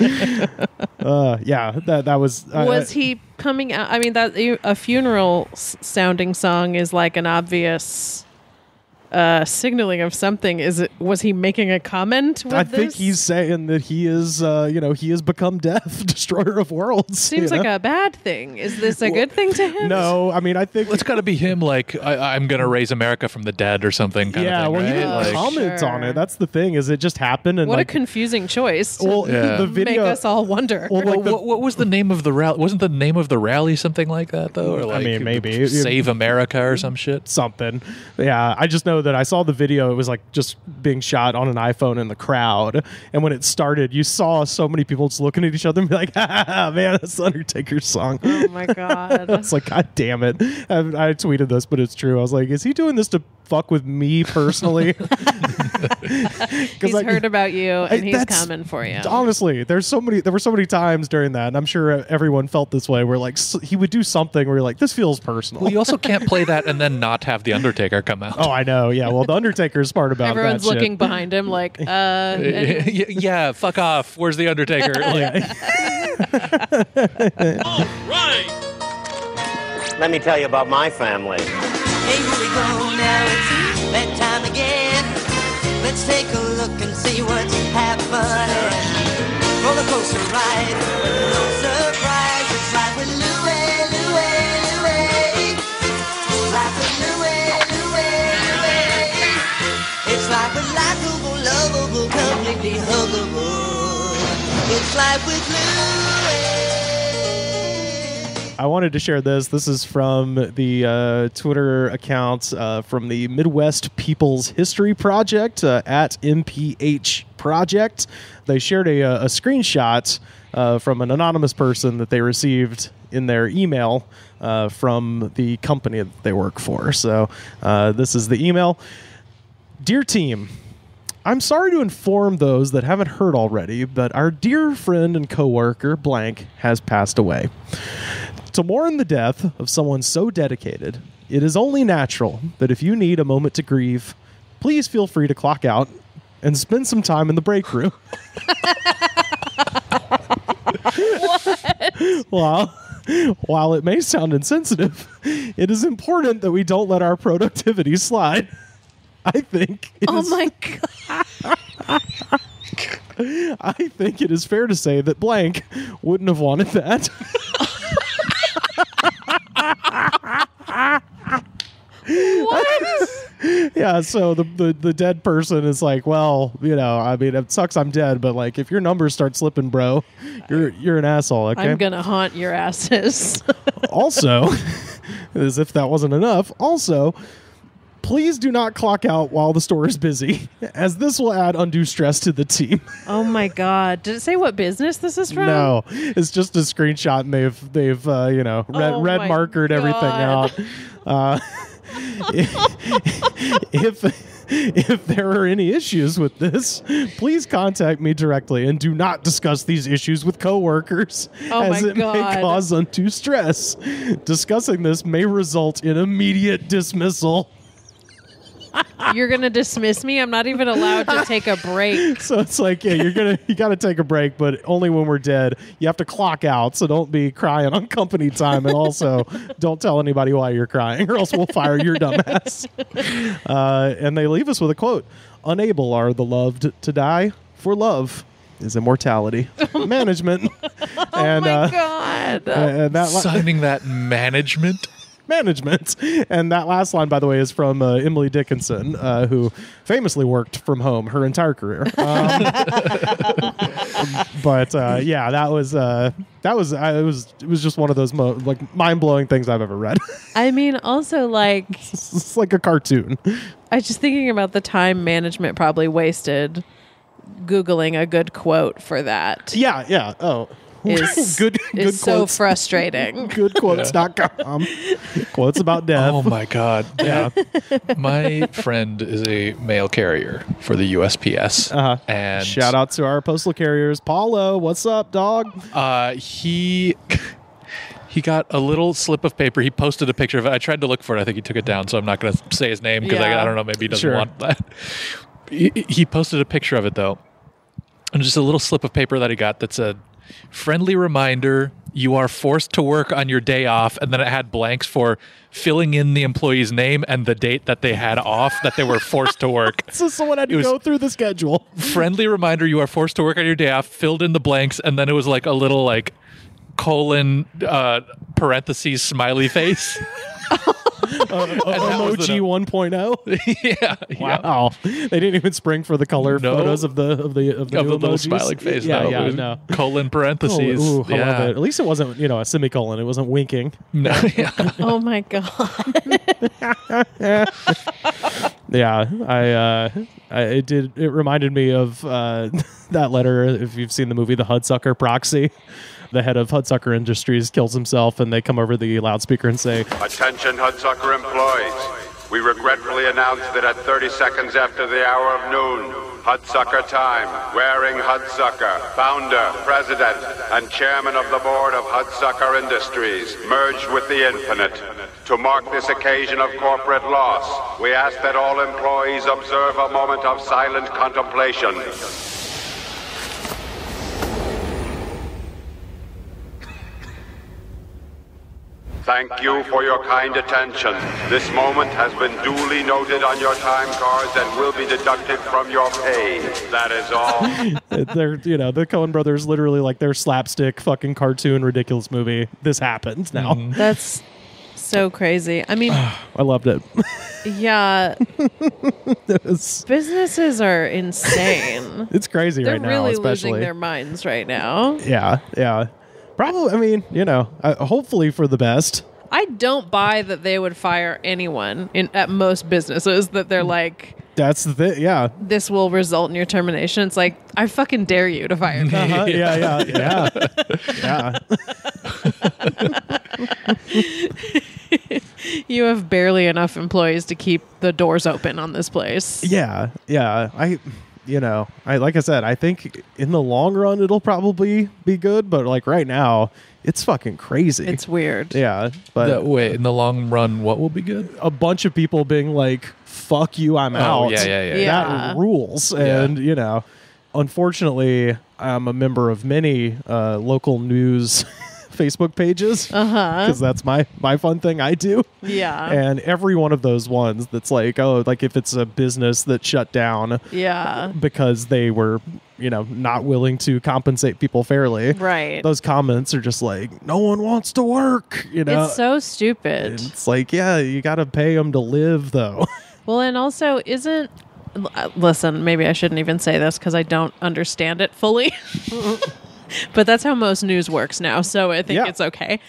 That was... Was he coming out? I mean, that a funeral sounding song is like an obvious signaling of something. Was he making a comment with I think he's saying that he is, he has become death, destroyer of worlds. Seems like a bad thing. Is this a good thing to him? No, I mean, I think... It's got to be him, like, I'm going to raise America from the dead or something kind of thing, well, right? he didn't comment on it. That's the thing, is it just happened. And what a confusing choice to the video, make us all wonder. Well, what was the name of the rally? Wasn't the name of the rally something like that, though? Or like, maybe. Save America or some shit? Something. Yeah, I just know that I saw the video. It was like just being shot on an iPhone in the crowd. And when it started, you saw so many people just looking at each other and be like, man, that's the Undertaker's song. Oh my God. It's like, God damn it. I tweeted this, but it's true. I was like, is he doing this to fuck with me personally? He's heard about you and he's coming for you. Honestly, there were so many times during that, and I'm sure everyone felt this way, where like he would do something where you're like, this feels personal. Well, you also can't play that and then not have the Undertaker come out. Oh, I know. Yeah. Well, the Undertaker's smart about Everyone's that looking shit. behind him like, yeah, fuck off. Where's the Undertaker? All right. Let me tell you about my family. Hey, here we go now, it's that time again. Let's take a look and see what's happening. Roller coaster ride, no surprise. It's like with Louie, Louie, Louie. Like with Louie, Louie, Louie. It's like with likable, lovable, completely huggable. It's like with Louie. I wanted to share this. This is from the Twitter account from the Midwest People's History Project at MPH Project. They shared a screenshot from an anonymous person that they received in their email from the company that they work for. So this is the email. Dear team, I'm sorry to inform those that haven't heard already, but our dear friend and coworker blank has passed away. To mourn the death of someone so dedicated, it is only natural that if you need a moment to grieve, please feel free to clock out and spend some time in the break room. what? While it may sound insensitive, it is important that we don't let our productivity slide. I think. Oh my God. I think it is fair to say that blank wouldn't have wanted that. What? Yeah, so the dead person is like, well, I mean, it sucks I'm dead, but like if your numbers start slipping, bro, you're an asshole, okay? I'm gonna haunt your asses. Also, as if that wasn't enough, also, please do not clock out while the store is busy, as this will add undue stress to the team. Oh my God. Did it say what business this is from? No, it's just a screenshot, and they've red markered everything out. If there are any issues with this, please contact me directly and do not discuss these issues with coworkers, as it may cause undue stress. Discussing this may result in immediate dismissal. You're gonna dismiss me? I'm not even allowed to take a break. So it's like, yeah, you gotta take a break, but only when we're dead. You have to clock out, so don't be crying on company time, and also don't tell anybody why you're crying, or else we'll fire your dumbass. And they leave us with a quote: "Unable are the loved to die, for love is immortality." Management. Oh my God. And signing that management. And that last line, by the way, is from Emily Dickinson, who famously worked from home her entire career. But yeah, it was just one of those mind-blowing things I've ever read. I mean, also like it's like a cartoon. I was just thinking about the time management probably wasted Googling a good quote for that. Yeah. Oh. Good so frustrating. Goodquotes.com. Quotes about death. Oh my God. Yeah. My friend is a mail carrier for the USPS. And shout out to our postal carriers. Paulo, what's up, dog? He got a little slip of paper. He posted a picture of it. I tried to look for it. I think he took it down, so I'm not going to say his name because I don't know. Maybe he doesn't want that. He posted a picture of it, though. And just a little slip of paper that he got that said, "Friendly reminder, you are forced to work on your day off," and then it had blanks for filling in the employee's name and the date that they had off that they were forced to work. So someone had to go through the schedule. Friendly reminder, you are forced to work on your day off, filled in the blanks, and then it was like a little like colon parentheses smiley face. Emoji 1.0. Yeah. Wow. They didn't even spring for the color photos of the little smiling face. No. Colon parentheses. Ooh, I love it. At least it wasn't, a semicolon. It wasn't winking. No. Yeah. Oh my God. Yeah. It reminded me of that letter. If you've seen the movie The Hudsucker Proxy. The head of Hudsucker Industries kills himself, and they come over the loudspeaker and say, "Attention Hudsucker employees. We regretfully announce that at 30 seconds after the hour of noon, Hudsucker time, Waring Hudsucker, founder, president, and chairman of the board of Hudsucker Industries, merged with the infinite. To mark this occasion of corporate loss, we ask that all employees observe a moment of silent contemplation." Thank you for your kind attention. This moment has been duly noted on your time cards and will be deducted from your pay. That is all. They're, the Coen brothers literally like their slapstick fucking cartoon ridiculous movie. This happened now. Mm-hmm. That's so crazy. I mean, I loved it. Yeah. Businesses are insane. It's crazy right now, They're especially. really losing their minds right now. Yeah. Probably, hopefully for the best. I don't buy that they would fire anyone at most businesses that they're like, that's the thing, yeah. This will result in your termination. It's like, I fucking dare you to fire me. Yeah. You have barely enough employees to keep the doors open on this place. Yeah. Like I said, I think in the long run it'll probably be good, but like right now, it's fucking crazy. It's weird. Yeah, but wait, in the long run, what will be good? A bunch of people being like, "Fuck you, I'm out." Yeah. That rules, and unfortunately, I'm a member of many local news Facebook pages. Because that's my fun thing I do. Yeah. And every one of those ones that's like, oh, like if it's a business that shut down because they were, not willing to compensate people fairly. Right. Those comments are just like, no one wants to work, It's so stupid. It's like, yeah, you got to pay them to live, though. Well, and also listen, maybe I shouldn't even say this because I don't understand it fully. But that's how most news works now, so I think it's okay.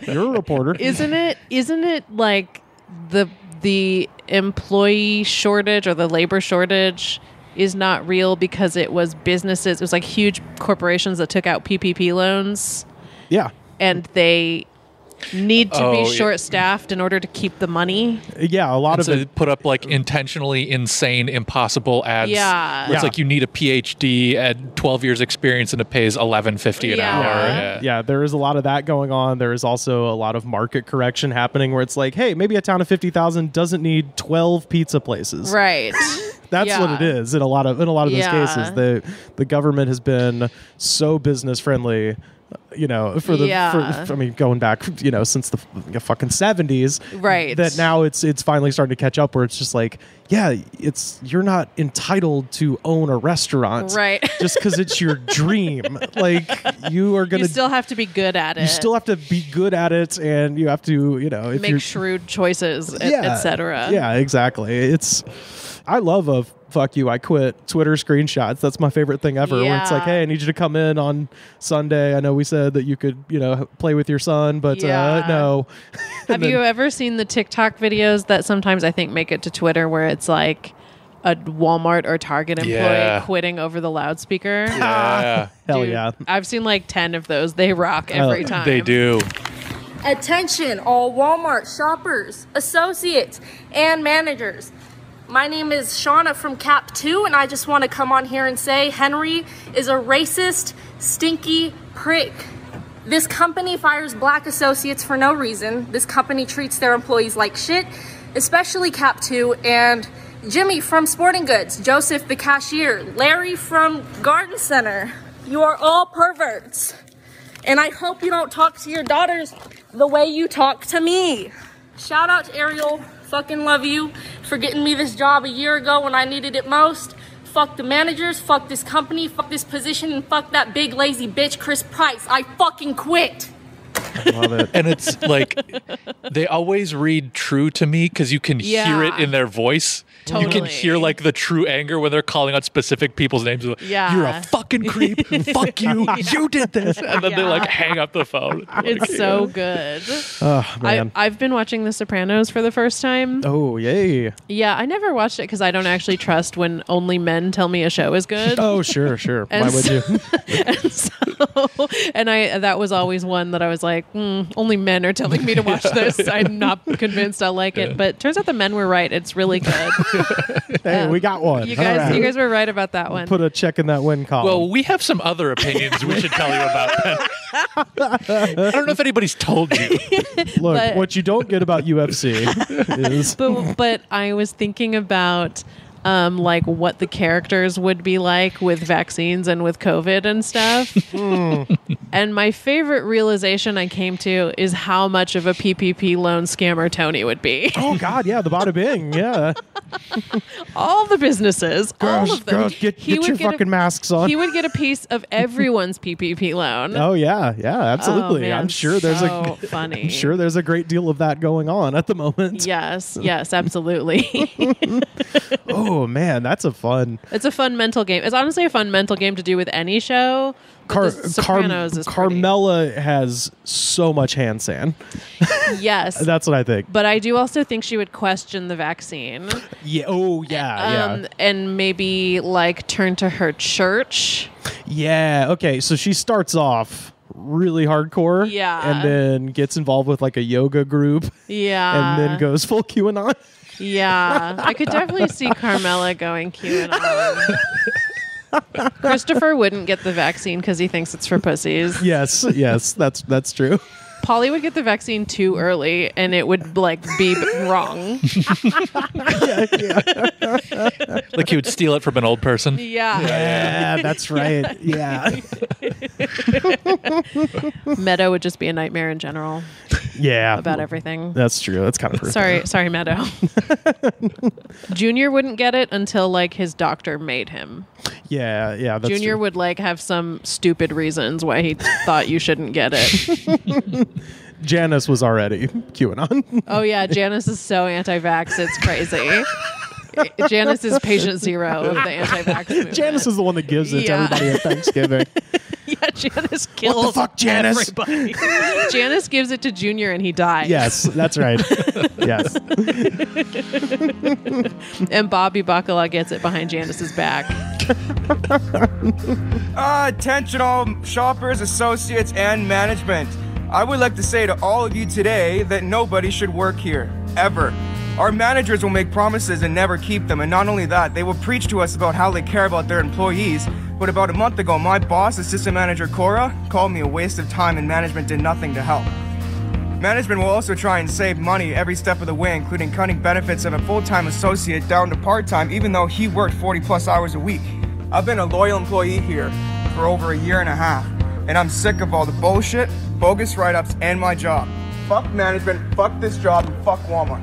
You're a reporter. Isn't it like the employee shortage or the labor shortage is not real because it was businesses, it was like huge corporations that took out PPP loans. Yeah. And they need to be short-staffed in order to keep the money. Yeah, a lot of it put up like intentionally insane, impossible ads. Yeah, where it's like you need a PhD and 12 years experience, and it pays $11.50 an hour. Yeah, there is a lot of that going on. There is also a lot of market correction happening, where it's like, hey, maybe a town of 50,000 doesn't need 12 pizza places. Right. That's what it is in a lot of those cases. The government has been so business friendly. Going back, since the fucking 70s, right? That now it's finally starting to catch up, where it's just like, you're not entitled to own a restaurant, right? Just because it's your dream. Like you still have to be good at it. You still have to be good at it, and you have to, if make shrewd choices, etc. Yeah, exactly. I love a fuck you, I quit Twitter screenshots. That's my favorite thing ever. Where it's like, hey, I need you to come in on Sunday. I know we said that you could, play with your son, but no. Have you ever seen the TikTok videos that sometimes I think make it to Twitter where it's like a Walmart or Target employee quitting over the loudspeaker? Yeah. Hell Dude, yeah. I've seen like 10 of those. They rock every time. They do. Attention, all Walmart shoppers, associates, and managers. My name is Shauna from Cap 2, and I just want to come on here and say Henry is a racist, stinky prick. This company fires black associates for no reason. This company treats their employees like shit, especially Cap 2, and Jimmy from Sporting Goods, Joseph the cashier, Larry from Garden Center. You are all perverts. And I hope you don't talk to your daughters the way you talk to me. Shout out to Ariel. Fucking love you for getting me this job a year ago when I needed it most. Fuck the managers, fuck this company, fuck this position, and fuck that big lazy bitch Chris Price. I fucking quit. I love it. And it's like they always read true to me because you can hear it in their voice. Totally. You can hear like the true anger when they're calling out specific people's names. Yeah. You're a fucking creep. Fuck you. You did this. And then they like hang up the phone. It's so good. Oh, man. I've been watching The Sopranos for the first time. Oh, yay. Yeah, I never watched it because I don't actually trust when only men tell me a show is good. Oh, sure. Why would you? and that was always one that I was like, only men are telling me to watch this. I'm not convinced I'll like it. But turns out the men were right. It's really good. Hey, we got one. You guys were right about that one. Put a check in that win column. Well, we have some other opinions we should tell you about. I don't know if anybody's told you. Look, what you don't get about UFC is... But I was thinking about... like what the characters would be like with vaccines and with COVID and stuff. And my favorite realization I came to is how much of a PPP loan scammer Tony would be. Oh, God, yeah, the bada bing, yeah. All the businesses, all of them. Get your fucking masks on. He would get a piece of everyone's PPP loan. Oh, yeah, absolutely. Oh, man, I'm sure there's funny. I'm sure there's a great deal of that going on at the moment. Yes, absolutely. Oh, man, it's a fun mental game. It's honestly a fun mental game to do with any show. Sopranos is Carmela has so much hand sand. Yes. That's what I think. But I do also think she would question the vaccine. Yeah. Oh, yeah. And maybe like turn to her church. Yeah. Okay. So she starts off really hardcore. Yeah. And then gets involved with like a yoga group. Yeah. And then goes full QAnon. Yeah. I could definitely see Carmela going QAnon. Christopher wouldn't get the vaccine because he thinks it's for pussies. Yes, that's true. Polly would get the vaccine too early, and it would like be wrong. Like he would steal it from an old person. Yeah. Yeah, that's right. Yeah. Meadow would just be a nightmare in general. Yeah. About everything. That's true. That's kind of Sorry, Meadow. Junior wouldn't get it until like his doctor made him. Yeah, that's Junior true. would like have some stupid reasons why he thought you shouldn't get it. Janice was already QAnon. Oh yeah, Janice is so anti-vax, it's crazy. Janice is patient zero of the anti-vax movement. Janice is the one that gives it to everybody at Thanksgiving. Yeah, Janice kills What the fuck, Janice? everybody. Janice gives it to Junior and he dies. Yes, that's right. Yes. And Bobby Bacala gets it behind Janice's back. Attention all shoppers, associates, and management. I would like to say to all of you today that nobody should work here, ever. Our managers will make promises and never keep them, and not only that, they will preach to us about how they care about their employees. But about a month ago, my boss, assistant manager Cora, called me a waste of time and management did nothing to help. Management will also try and save money every step of the way, including cutting benefits of a full-time associate down to part-time, even though he worked 40-plus hours a week. I've been a loyal employee here for over a year and a half, and I'm sick of all the bullshit, bogus write-ups, and my job. Fuck management, fuck this job, and fuck Walmart.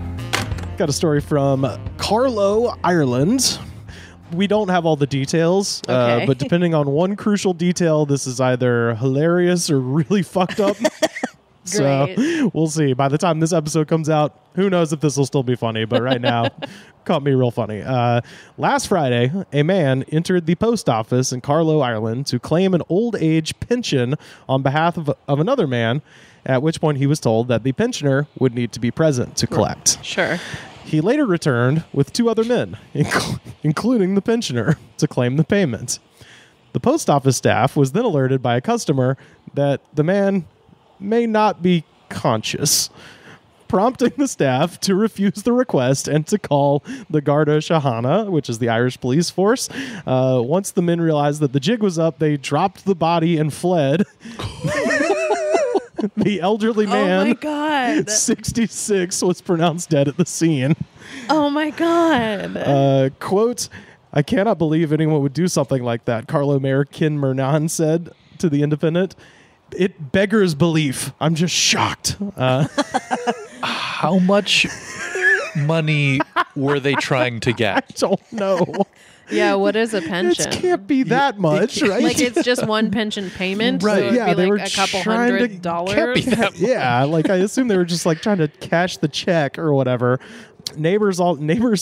Got a story from Carlow, Ireland. We don't have all the details, Okay. but depending on one crucial detail, this is either hilarious or really fucked up. So we'll see. By the time this episode comes out, who knows if this will still be funny, but right now, caught me real funny. Last Friday, a man entered the post office in Carlow, Ireland to claim an old age pension on behalf of another man, at which point he was told that the pensioner would need to be present to collect. Sure. He later returned with two other men, including the pensioner, to claim the payment. The post office staff was then alerted by a customer that the man may not be conscious, prompting the staff to refuse the request and to call the Garda Síochána, which is the Irish police force. Once the men realized that the jig was up, they dropped the body and fled. The elderly man, oh my God, 66, was pronounced dead at the scene. Oh my God. Quote, "I cannot believe anyone would do something like that," Carlow Mayor Ken Murnan said to The Independent. "It beggars belief. I'm just shocked." How much money were they trying to get? I don't know. Yeah, what is a pension? It can't be that much, right? Like it's just one pension payment, Right, so it'd yeah, be they like were a couple trying to- $100. Can't be that much. Yeah, like I assume they were just like trying to cash the check or whatever. Neighbors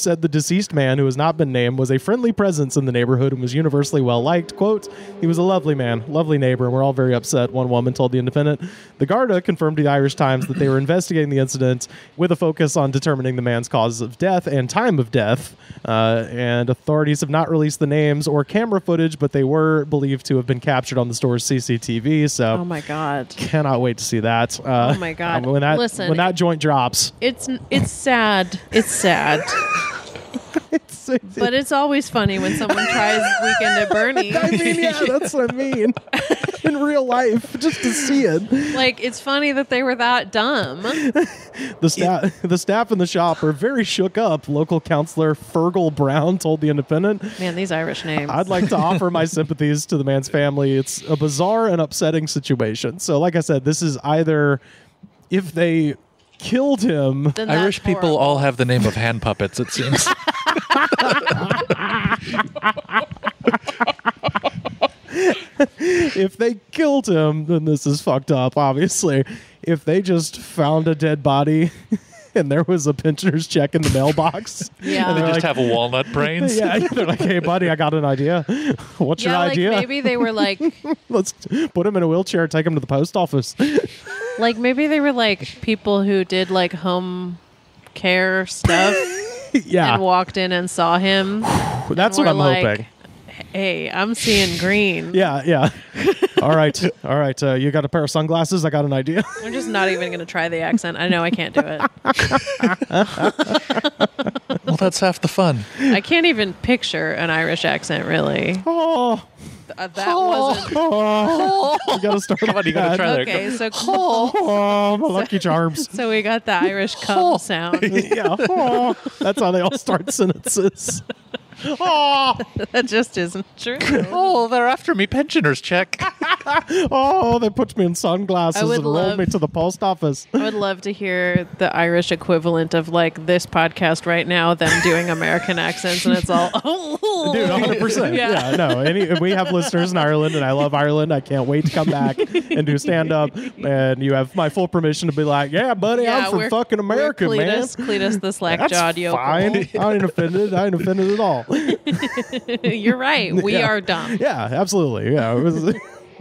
said the deceased man, who has not been named, was a friendly presence in the neighborhood and was universally well liked. Quote, "He was a lovely man, lovely neighbor, and we're all very upset," one woman told The Independent. The Garda confirmed to the Irish Times that they were investigating the incident with a focus on determining the man's cause of death and time of death. And authorities have not released the names or camera footage, but they were believed to have been captured on the store's CCTV. So, Oh my God. cannot wait to see that. Oh my God. When Listen, when that joint drops, It's sad. It's sad. But it's always funny when someone tries Weekend at Bernie's. I mean, yeah, that's what I mean. In real life, just to see it. Like, it's funny that they were that dumb. The staff in the shop are very shook up, local councillor Fergal Brown told The Independent. Man, these Irish names. "I'd like to offer my sympathies to the man's family. It's a bizarre and upsetting situation." So, like I said, this is either if they killed him. Then that's Irish people horrible. all have the name of hand puppets, it seems. If they killed him, then this is fucked up, obviously. If they just found a dead body and there was a pensioner's check in the mailbox. Yeah. and They they're just like, have walnut brains. yeah, they're like, "Hey, buddy, I got an idea. What's your Yeah, like idea? maybe they were like, Let's put him in a wheelchair and take him to the post office." maybe they were like people who did like home care stuff Yeah, and walked in and saw him. that's and what I'm were like, hoping. Hey, I'm seeing green. Yeah. All right. You got a pair of sunglasses? I got an idea. I'm just not even going to try the accent. I know I can't do it. Well, that's half the fun. I can't even picture an Irish accent, really. Oh, That wasn't. you got to start. Come on, you got to try Okay, so Oh, my lucky charms. so we got the Irish cum sound. Yeah. Oh. That's how they all start sentences. Oh, That just isn't true. Oh, they're after me. Pensioners check. oh, they put me in sunglasses I would and rolled love- me to the post office. I would love to hear the Irish equivalent of like this podcast right now, them doing American accents, and it's all Dude, 100%. Yeah, no. We have listeners in Ireland, and I love Ireland. I can't wait to come back and do stand-up. And you have my full permission to be like, yeah, buddy, I'm from fucking America, we're man. Cletus the slack-jawed That's yokel. fine. I ain't offended. I ain't offended at all. You're right. We Yeah. are dumb. Yeah, absolutely. Yeah,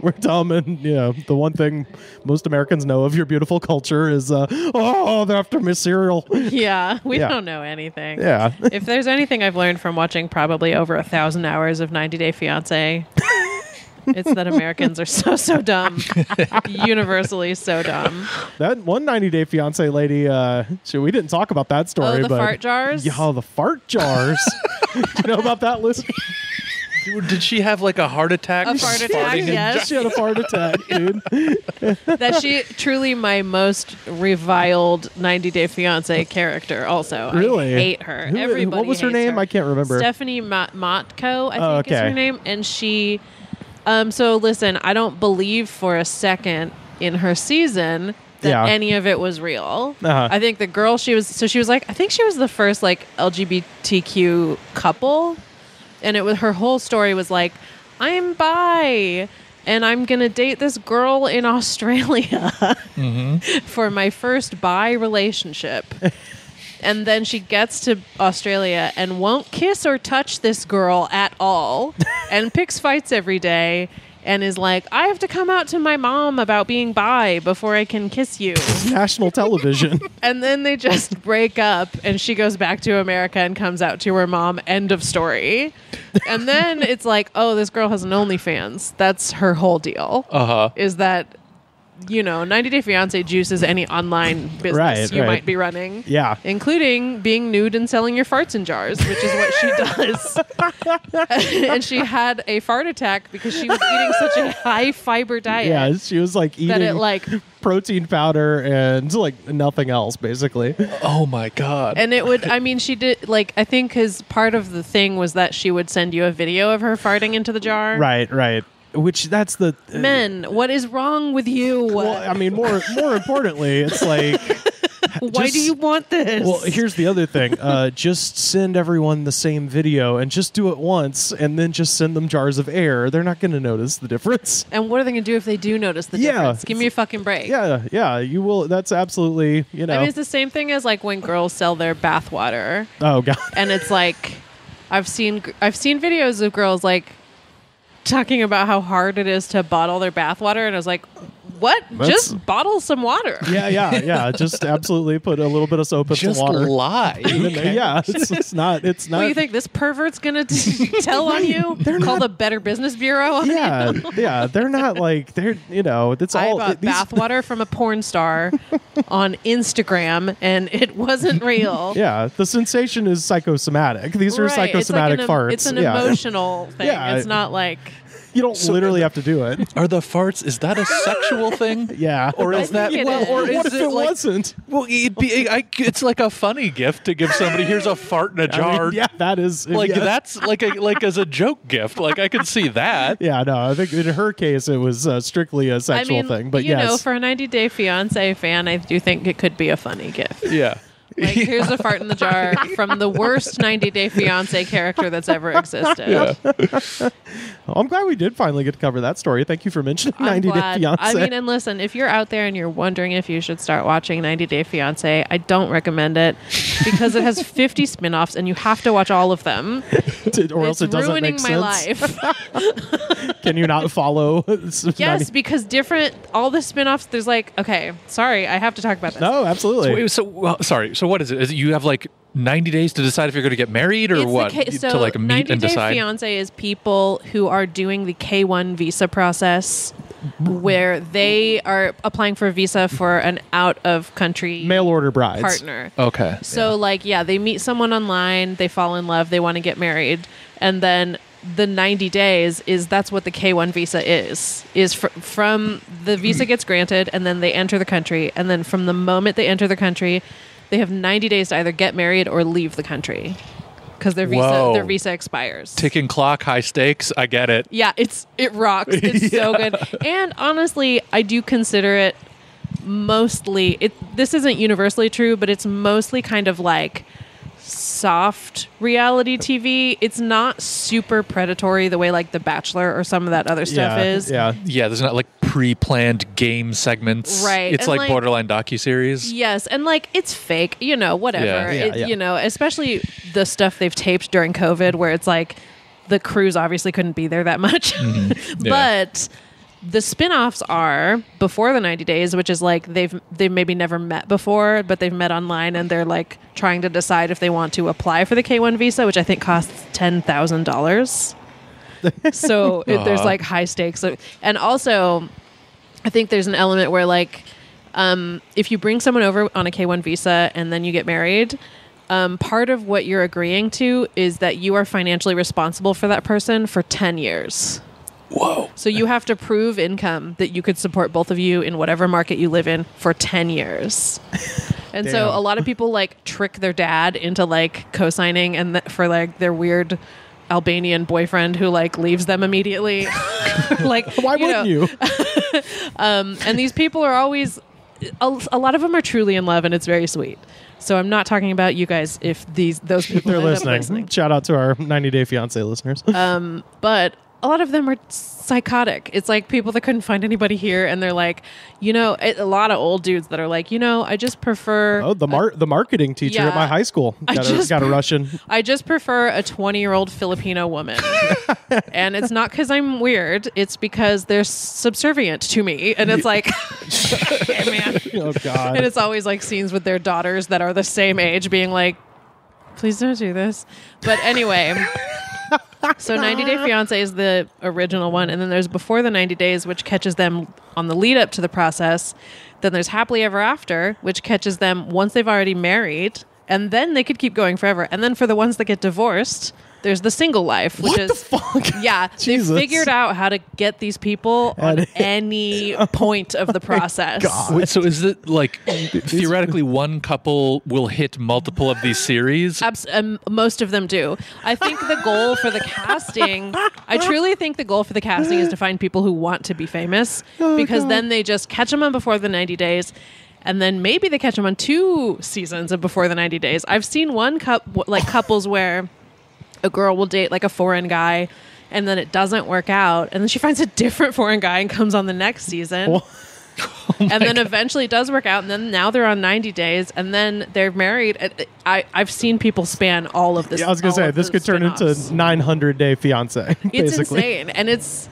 we're dumb, and the one thing most Americans know of your beautiful culture is, they're after me cereal. Yeah, we Yeah. don't know anything. Yeah. If there's anything I've learned from watching probably over 1,000 hours of 90 Day Fiancé, it's that Americans are so dumb. Universally so dumb. That one 90 Day Fiance lady, we didn't talk about that story. The but fart jars? Yeah, the fart jars. Do you know about that, Liz? Did she have like a heart attack? A fart attack, Farting in yes. She had a fart attack, dude. That she truly my most reviled 90 Day Fiance character. Also, Really? I hate her. Who- Everybody. what was her hates name? I can't remember. Stephanie Motko, I think Oh, is okay. her name, and she. So listen, I don't believe for a second in her season that Yeah. any of it was real. Uh-huh. I think the girl she was like, I think she was the first like LGBTQ couple, and it was her whole story was like, I'm bi and I'm gonna date this girl in Australia for my first bi relationship. And then she gets to Australia and won't kiss or touch this girl at all and picks fights every day and is like, I have to come out to my mom about being bi before I can kiss you. National television. And then they just break up and she goes back to America and comes out to her mom. End of story. And then it's like, oh, this girl has an OnlyFans. That's her whole deal. Is that, 90 Day Fiancé juices any online business you might be running. Yeah. Including being nude and selling your farts in jars, which is what she does. And she had a fart attack because she was eating such a high fiber diet. Yeah, she was like eating that it like protein powder and like nothing else, basically. Oh my God. and it would, I mean, she did like, I think because part of the thing was that she would send you a video of her farting into the jar. Right. Which that's the Men, what is wrong with you? Well, I mean, more importantly, it's like, Why do you want this? Well, here's the other thing. Just send everyone the same video and just do it once, and then just send them jars of air. They're not going to notice the difference. And what are they going to do if they do notice the difference? Give me a fucking break. Yeah, you will. That's absolutely, I mean, it's the same thing as like when girls sell their bath water. Oh God. And it's like, I've seen videos of girls like talking about how hard it is to bottle their bath water, and I was like, what? Just bottle some water. Yeah. Just absolutely put a little bit of soap in some water. Lie. Yeah, it's not. It's not. What do you think this pervert's gonna tell on you? Call the Better Business Bureau on you? Yeah. They're not like It's I all. bought bathwater from a porn star on Instagram, and it wasn't real. Yeah, the sensation is psychosomatic. These are psychosomatic farts. It's an emotional thing. Yeah. It's not like you don't literally have to do it. Are the farts? Is that a sexual thing? Yeah, or is that? Well, or what is if it like, wasn't? Well, it's like a funny gift to give somebody. Here's a fart in a jar. I mean, yeah, that is that's like as a joke gift. Like I could see that. Yeah, no, I think in her case it was strictly a sexual thing. But you know, for a 90 Day Fiancé fan, I do think it could be a funny gift. Yeah. Like, here's a fart in the jar from the worst 90 Day Fiancé character that's ever existed. Yeah. Well, I'm glad we did finally get to cover that story. Thank you for mentioning 90 Day Fiancé. I mean, and listen, if you're out there and you're wondering if you should start watching 90 Day Fiancé, I don't recommend it because it has 50 spin-offs and you have to watch all of them. Or else it doesn't make sense. Ruining my life. Can you not follow? Yes, because all the spin-offs, there's like, okay, sorry, I have to talk about this. No, absolutely. Sorry. So what is it? Is it you have like 90 days to decide if you're going to get married or what? To like meet and decide? 90 Day Fiancé is people who are doing the K1 visa process where they are applying for a visa for an out-of-country mail order brides partner. Okay. So they meet someone online, they fall in love, they want to get married, and then the 90 days that's what the K1 visa is from the visa gets granted and then they enter the country, and then from the moment they enter the country they have 90 days to either get married or leave the country. because their visa expires. Ticking clock, high stakes. I get it. Yeah, it rocks. It's so good. And honestly, I do consider it mostly. This isn't universally true, but it's mostly kind of like soft reality TV. It's not super predatory the way like The Bachelor or some of that other stuff is. Yeah, there's not like pre-planned game segments. Right. It's like borderline docuseries. Yes, and like it's fake, whatever. Yeah. Especially the stuff they've taped during COVID where it's like the crews obviously couldn't be there that much. Mm-hmm. But the spin-offs are before the 90 days, which is like they've maybe never met before, but they've met online and they're like trying to decide if they want to apply for the K-1 visa, which I think costs $10,000. So there's like high stakes. And also, I think there's an element where like if you bring someone over on a K-1 visa and then you get married, part of what you're agreeing to is that you are financially responsible for that person for 10 years. Whoa. So you have to prove income that you could support both of you in whatever market you live in for 10 years. And so a lot of people like trick their dad into like co-signing and for like their weird Albanian boyfriend who like leaves them immediately. Like, why wouldn't you? And these people are always, a lot of them are truly in love and it's very sweet. So I'm not talking about you guys if those people they're end up listening. Shout out to our 90 Day Fiance listeners. But a lot of them are psychotic. It's like people that couldn't find anybody here, and they're like, a lot of old dudes that are like, I just prefer. Oh, the marketing teacher at my high school got a Russian. I just prefer a 20-year-old Filipino woman, and it's not because I'm weird. It's because they're subservient to me, and it's like, okay, man. Oh God! And it's always like scenes with their daughters that are the same age, being like, please don't do this. But anyway. So 90 Day Fiancé is the original one, and then there's Before the 90 Days, which catches them on the lead up to the process. Then there's Happily Ever After, which catches them once they've already married, and then they could keep going forever. And then for the ones that get divorced, there's The Single Life, which what the fuck? Yeah, they figured out how to get these people on any point of the process. Wait, so is it like theoretically one couple will hit multiple of these series? Most of them do. I think the goal for the casting, I truly think the goal for the casting is to find people who want to be famous, because then they just catch them on Before the 90 Days. And then maybe they catch them on 2 seasons of Before the 90 Days. I've seen one couples where a girl will date like a foreign guy and then it doesn't work out. And then she finds a different foreign guy and comes on the next season. And then eventually it does work out. And then now they're on 90 Days and then they're married. I've seen people span all of this. Yeah, I was going to say, this could turn into 900 Day Fiancé. It's insane. And it's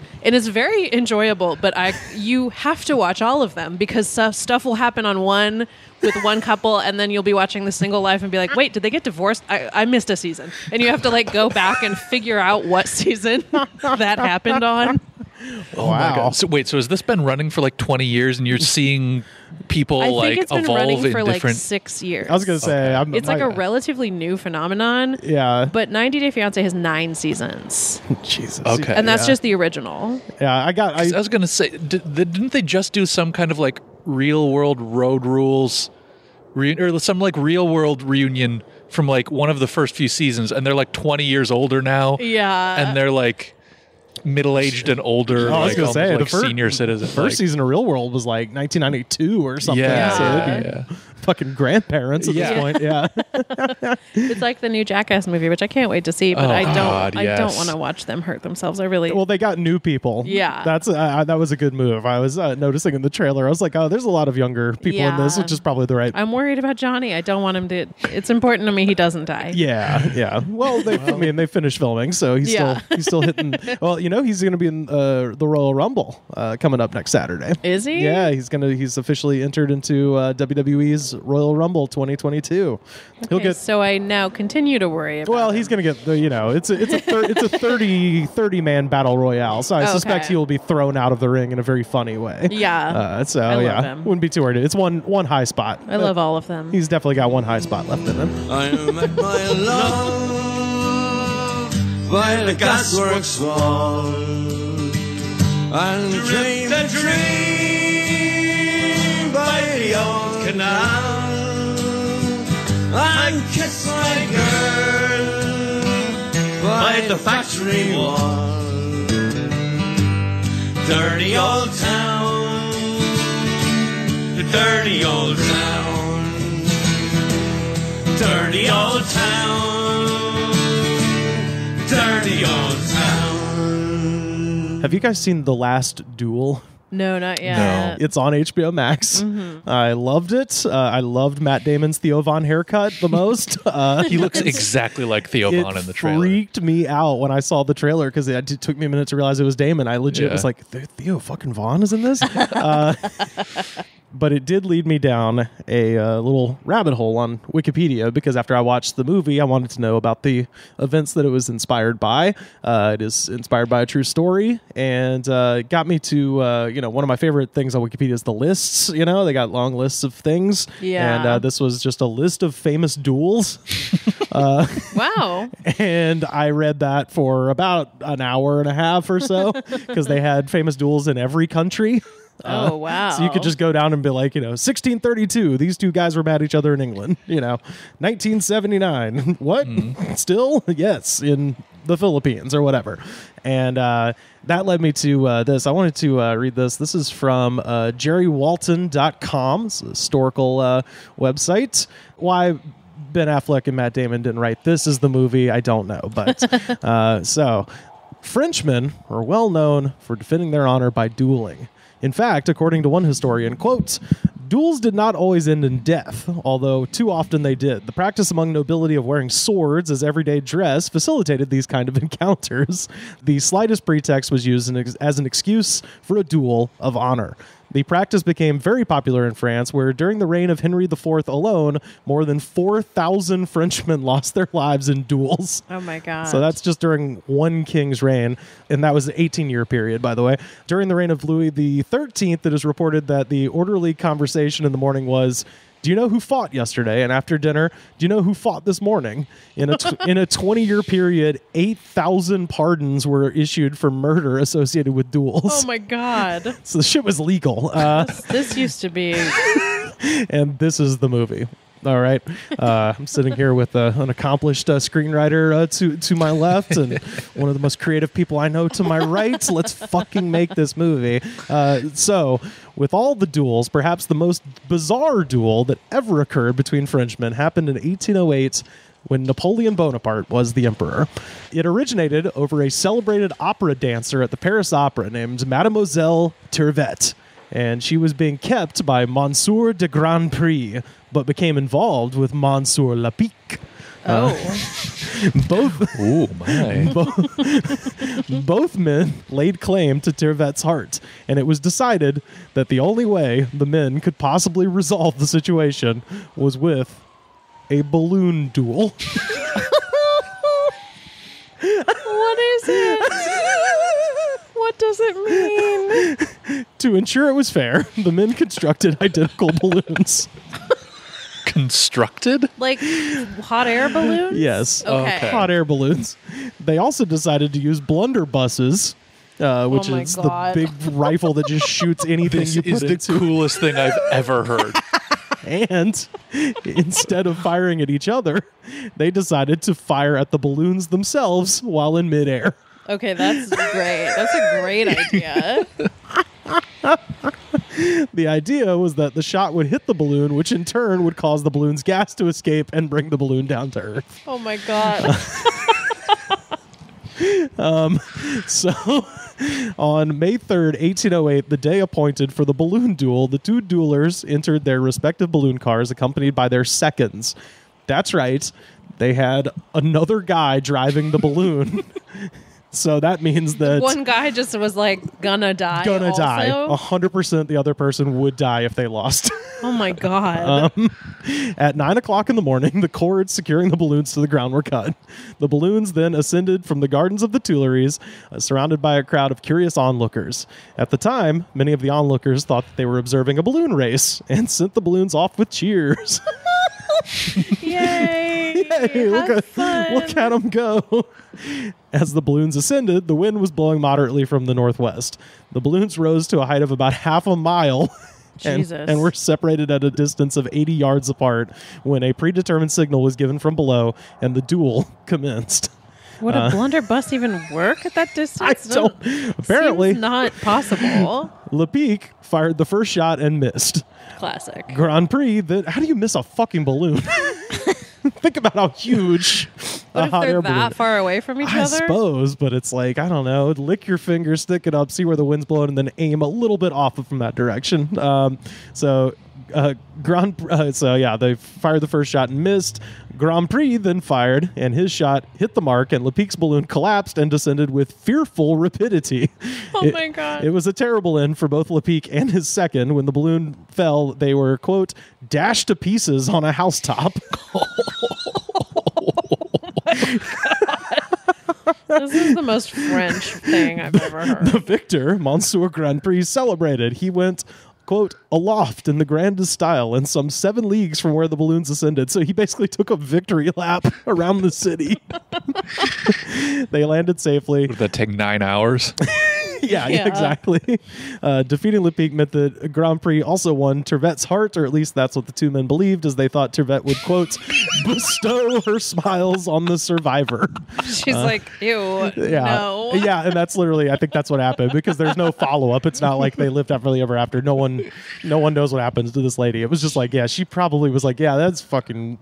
very enjoyable, but you have to watch all of them because stuff will happen on one with one couple, and then you'll be watching The Single Life and be like, wait, did they get divorced? I missed a season. And you have to like go back and figure out what season that happened on. Oh my God. So wait, so has this been running for like 20 years and you're seeing people like it's been evolve running in for different... like 6 years. I was going to say, it's like a relatively new phenomenon. Yeah. But 90 Day Fiancé has 9 seasons. Jesus. Okay. And that's just the original. Yeah, I was going to say, didn't they just do some kind of like real world road rules or some like real world reunion from like one of the first few seasons, and they're like 20 years older now. Yeah. And they're like middle-aged and older. I was going to say, like senior citizens. First season of Real World was like 1992 or something. Yeah. So it'd be fucking grandparents at this point. Yeah. It's like the new Jackass movie, which I can't wait to see, but I don't want to watch them hurt themselves. Well, they got new people. Yeah. That's that was a good move. I was noticing in the trailer, I was like, oh, there's a lot of younger people in this, which is probably the right. I'm worried about Johnny. I don't want him to. It's important to me he doesn't die. Yeah. Well, they finished filming, so he's still hitting. Well, he's going to be in the Royal Rumble coming up next Saturday. Is he? Yeah, he's officially entered into WWE's Royal Rumble 2022. Okay, so I now continue to worry about. Well, he's going to get the it's a 30 man battle royale, so I suspect he will be thrown out of the ring in a very funny way. Yeah. I love him. Wouldn't be too worried. It's one high spot. I love all of them. He's definitely got one high spot left in him. I met my love by the gasworks wall and dreamed a dream by the old canal and kissed my girl outside the factory wall. Dirty old town, dirty old town, dirty old town, dirty old town. Have you guys seen The Last Duel? No, not yet. It's on HBO Max. I loved it. I loved Matt Damon's Theo Von haircut the most. He looks exactly like Theo Von in the trailer. It freaked me out when I saw the trailer because it took me a minute to realize it was Damon. I legit was like, Theo fucking Von is in this? But it did lead me down a little rabbit hole on Wikipedia because after I watched the movie, I wanted to know about the events that it was inspired by. It is inspired by a true story and got me to, one of my favorite things on Wikipedia is the lists. You know, they got long lists of things. Yeah. And this was just a list of famous duels. Wow. And I read that for about an hour and a half or so because they had famous duels in every country. Oh, wow. So you could just go down and be like, 1632, these two guys were mad at each other in England. 1979. What? Still? Yes, in the Philippines or whatever. And that led me to this. I wanted to read this. This is from jerrywalton.com. It's a historical website. Why Ben Affleck and Matt Damon didn't write this is the movie, I don't know. But so Frenchmen are well known for defending their honor by dueling. In fact, according to one historian, quote, duels did not always end in death, although too often they did. The practice among nobility of wearing swords as everyday dress facilitated these kind of encounters. The slightest pretext was used as an excuse for a duel of honor. The practice became very popular in France, where during the reign of Henry IV alone, more than 4,000 Frenchmen lost their lives in duels. Oh, my God. So that's just during one king's reign, and that was an 18-year period, by the way. During the reign of Louis XIII, it is reported that the orderly conversation in the morning was, do you know who fought yesterday? And after dinner, do you know who fought this morning? In a 20-year period, 8,000 pardons were issued for murder associated with duels. Oh, my God. So the shit was legal. This used to be... And this is the movie. All right. I'm sitting here with an accomplished screenwriter to my left and one of the most creative people I know to my right. Let's fucking make this movie. So, with all the duels, perhaps the most bizarre duel that ever occurred between Frenchmen happened in 1808 when Napoleon Bonaparte was the emperor. It originated over a celebrated opera dancer at the Paris Opera named Mademoiselle Tirvette. And she was being kept by Monsieur de Grand Prix, but became involved with Monsieur Lapique. Both men laid claim to Tirvette's heart, and it was decided that the only way the men could possibly resolve the situation was with a balloon duel. What is it? What does it mean? To ensure it was fair, the men constructed identical balloons. Constructed? Like hot air balloons? Yes. Okay. Hot air balloons. They also decided to use blunderbusses, which is the big rifle that just shoots anything you put into. This is the coolest thing I've ever heard. And instead of firing at each other, they decided to fire at the balloons themselves while in midair. Okay, that's great. That's a great idea. The idea was that the shot would hit the balloon, which in turn would cause the balloon's gas to escape and bring the balloon down to Earth. Oh my God. So, on May 3rd, 1808, the day appointed for the balloon duel, the two duelers entered their respective balloon cars accompanied by their seconds. That's right. They had another guy driving the balloon. So that means that one guy just was like, gonna die. Gonna die. 100% the other person would die if they lost. Oh my God. At 9 o'clock in the morning, the cords securing the balloons to the ground were cut. The balloons then ascended from the gardens of the Tuileries, surrounded by a crowd of curious onlookers. At the time, many of the onlookers thought that they were observing a balloon race and sent the balloons off with cheers. Yay! Yay, look at them go. As the balloons ascended, the wind was blowing moderately from the northwest. The balloons rose to a height of about half a mile and were separated at a distance of 80 yards apart when a predetermined signal was given from below and the duel commenced. Would a blunderbuss even work at that distance? I don't. Apparently, seems not possible. Lepic fired the first shot and missed. Classic. Grand Prix. How do you miss a fucking balloon? Think about how huge But a if hot they're air that balloon. far away from each I other, suppose, but it's like, I don't know. Lick your finger, stick it up, see where the wind's blowing, and then aim a little bit off from that direction. So they fired the first shot and missed. Grand Prix then fired, and his shot hit the mark, and Lepic's balloon collapsed and descended with fearful rapidity. Oh my God. It was a terrible end for both Lepic and his second. When the balloon fell, they were, quote, dashed to pieces on a housetop. This is the most French thing I've ever heard. The victor, Monsieur Grand Prix, celebrated. He went, quote, aloft in the grandest style and some 7 leagues from where the balloons ascended. So he basically took a victory lap around the city. They landed safely. Would that take 9 hours? Yeah, exactly. Defeating Lepic meant that Grand Prix also won Tervette's heart, or at least that's what the two men believed, as they thought Tervette would, quote, bestow her smiles on the survivor. She's like, ew, Yeah. no. Yeah, and that's literally, I think that's what happened, because there's no follow-up. It's not like they lived happily ever after. No one knows what happens to this lady. It was just like, yeah, she probably was like, yeah, that's too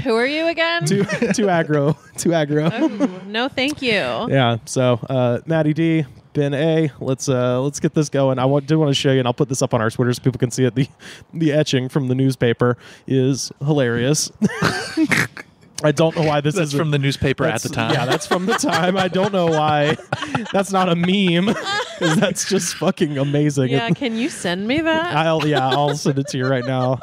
Who are you again? too aggro. Too aggro. Oh, no, thank you. Yeah, so Maddie D, Ben A, let's get this going. I do want to show you, and I'll put this up on our Twitter so people can see it. The etching from the newspaper is hilarious. I don't know why this is from the newspaper at the time. Yeah, that's from the time. I don't know why that's not a meme, because that's just fucking amazing. Yeah, can you send me that? I'll send it to you right now.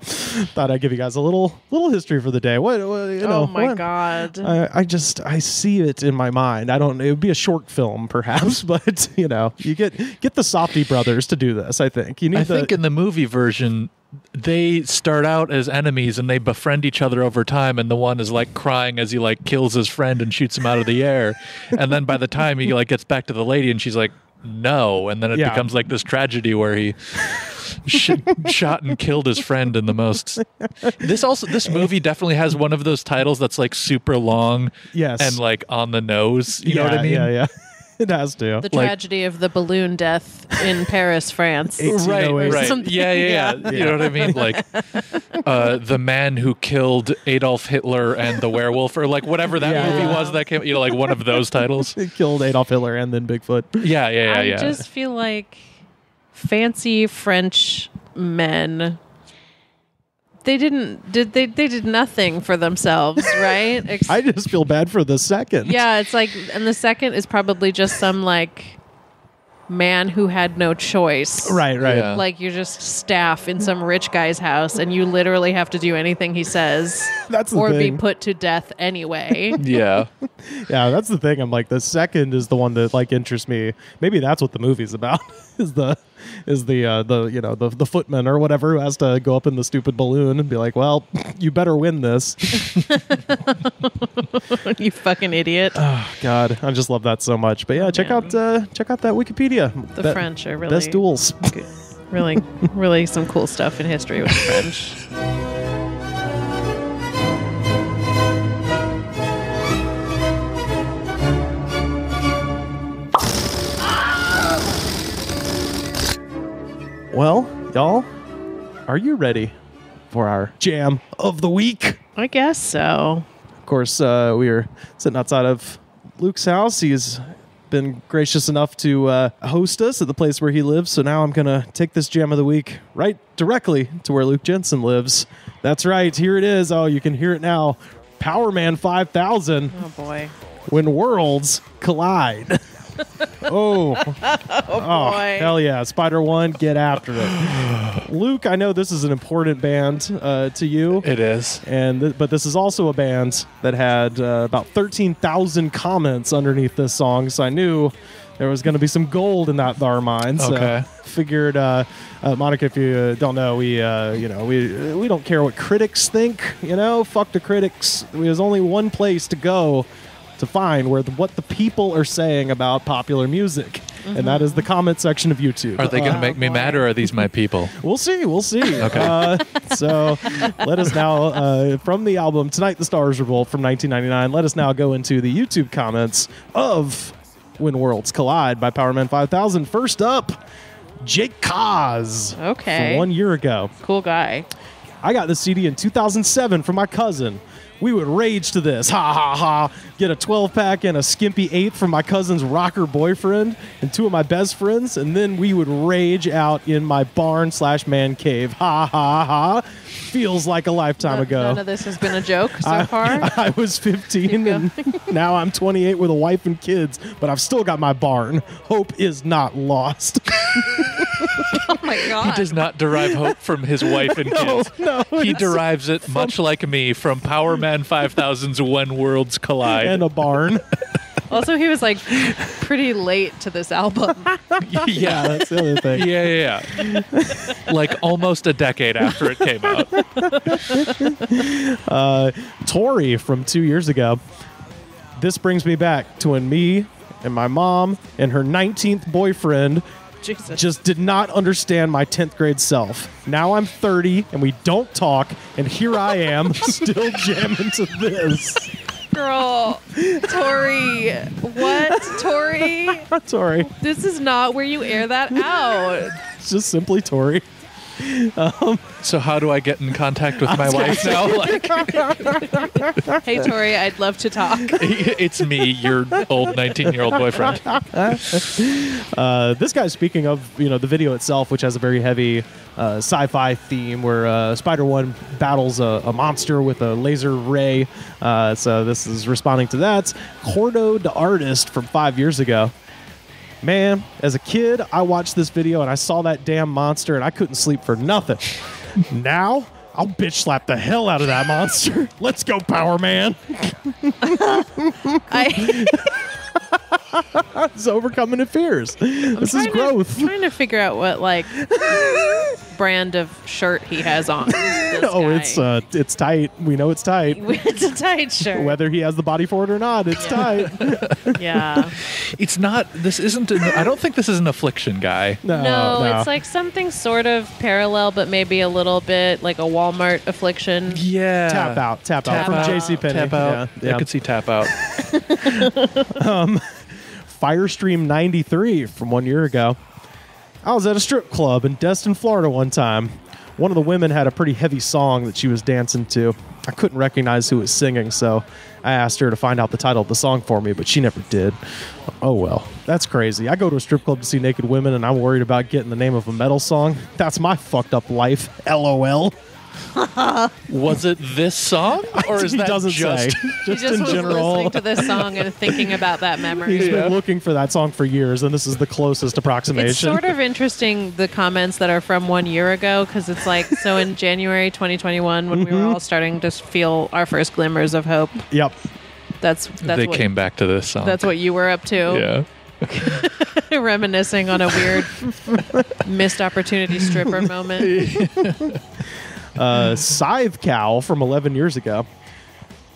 Thought I'd give you guys a little history for the day. Oh my God! I see it in my mind. It would be a short film, perhaps, but you get the Softy brothers to do this. I think you need. I think in the movie version, they start out as enemies and they befriend each other over time, and the one is like crying as he like kills his friend and shoots him out of the air, and then by the time he like gets back to the lady and she's like, no, and then it becomes like this tragedy where he shot and killed his friend in the most. This movie definitely has one of those titles that's like super long, yes, and like on the nose. You know what I mean? Yeah. It has to. The tragedy of the balloon death in Paris, France. Right. Something. Yeah. You know what I mean? Like the man who killed Adolf Hitler and the werewolf, or like whatever that movie was that came. Like one of those titles. It killed Adolf Hitler and then Bigfoot. Yeah. I just feel like fancy French men. They did nothing for themselves, right? I just feel bad for the second. Yeah, it's like, and the second is probably just some like man who had no choice. Right. Yeah. Like you're just staff in some rich guy's house, and you literally have to do anything he says, that's the or thing. be put to death anyway. Yeah. Yeah, that's the thing. I'm like, the second is the one that like interests me. Maybe that's what the movie's about. is the footman or whatever who has to go up in the stupid balloon and be like, well, you better win this. You fucking idiot. Oh God, I just love that so much. But yeah, check out that Wikipedia. The French are really best duels. really some cool stuff in history with the French. Well, y'all, are you ready for our jam of the week? I guess so. Of course, we are sitting outside of Luke's house. He's been gracious enough to host us at the place where he lives. So now I'm going to take this jam of the week right directly to where Luke Jensen lives. That's right. Here it is. Oh, you can hear it now. Powerman 5000. Oh, boy. When worlds collide. Oh boy. Hell yeah. Spider One, get after it. Luke, I know this is an important band to you. It is. But this is also a band that had about 13,000 comments underneath this song, so I knew there was going to be some gold in that thar mine. So Okay. Figured, Monika, if you don't know, we don't care what critics think. Fuck the critics. There's only one place to go to find what the people are saying about popular music. and that is the comment section of YouTube. Are they going to make me mad, or are these my people? We'll see. Okay. So let us now, from the album Tonight the Stars Revolt from 1999, let us now go into the YouTube comments of When Worlds Collide by Powerman 5000. First up, Jake Kaz. Okay. From 1 year ago. Cool guy. I got the CD in 2007 from my cousin. We would rage to this. Ha ha ha. Get a 12-pack and a skimpy 8 from my cousin's rocker boyfriend and 2 of my best friends. And then we would rage out in my barn/man cave. Ha ha ha. Feels like a lifetime ago. None of this has been a joke so far. I was 15 and now I'm 28 with a wife and kids, but I've still got my barn. Hope is not lost. Oh my God. He does not derive hope from his wife and kids. No, he derives it, much like me, from Powerman 5000's When Worlds Collide. And a barn. Also, he was like pretty late to this album. Yeah, that's the other thing. Yeah. Like almost a decade after it came out. Tori from 2 years ago. This brings me back to when me and my mom and her 19th boyfriend Jesus. just did not understand my 10th grade self. Now I'm 30 and we don't talk, and here I am still jamming to this. Girl, Tori. What? Tori? Tori. This is not where you air that out. It's just simply Tori. So how do I get in contact with my wife now? Like, Hey, Tori, I'd love to talk. it's me, your old 19-year-old boyfriend. This guy's speaking of, the video itself, which has a very heavy sci-fi theme where Spider-One battles a monster with a laser ray. So this is responding to that. Cordo the Artist from 5 years ago. Man, as a kid, I watched this video and I saw that damn monster and I couldn't sleep for nothing. Now, I'll bitch slap the hell out of that monster. Let's go, Power Man. It's overcoming the fears. This is growth. I'm trying to figure out what brand of shirt he has on. It's tight. We know it's tight. It's a tight shirt. Whether he has the body for it or not, it's tight. Yeah. It's not. This isn't. I don't think this is an affliction guy. No, it's like something sort of parallel, but maybe a little bit like a Walmart affliction. Yeah. Tap out from JCPenney. Tap out. Yeah. I could see tap out. Firestream 93 from 1 year ago. I was at a strip club in Destin, Florida one time. One of the women had a pretty heavy song that she was dancing to. I couldn't recognize who was singing, so I asked her to find out the title of the song for me, but she never did. Oh well, that's crazy. I go to a strip club to see naked women, and I'm worried about getting the name of a metal song. That's my fucked up life. LOL. Was it this song, or is he that doesn't just say. Just in was general. listening to this song and thinking about that memory. He's been looking for that song for years, and this is the closest approximation. It's sort of interesting, the comments that are from 1 year ago, because it's like, so in January 2021, when we were all starting to feel our first glimmers of hope. Yep. That's they what, came back to this song. That's what you were up to. Yeah. Reminiscing on a weird missed opportunity stripper moment. Scythe Cow from 11 years ago.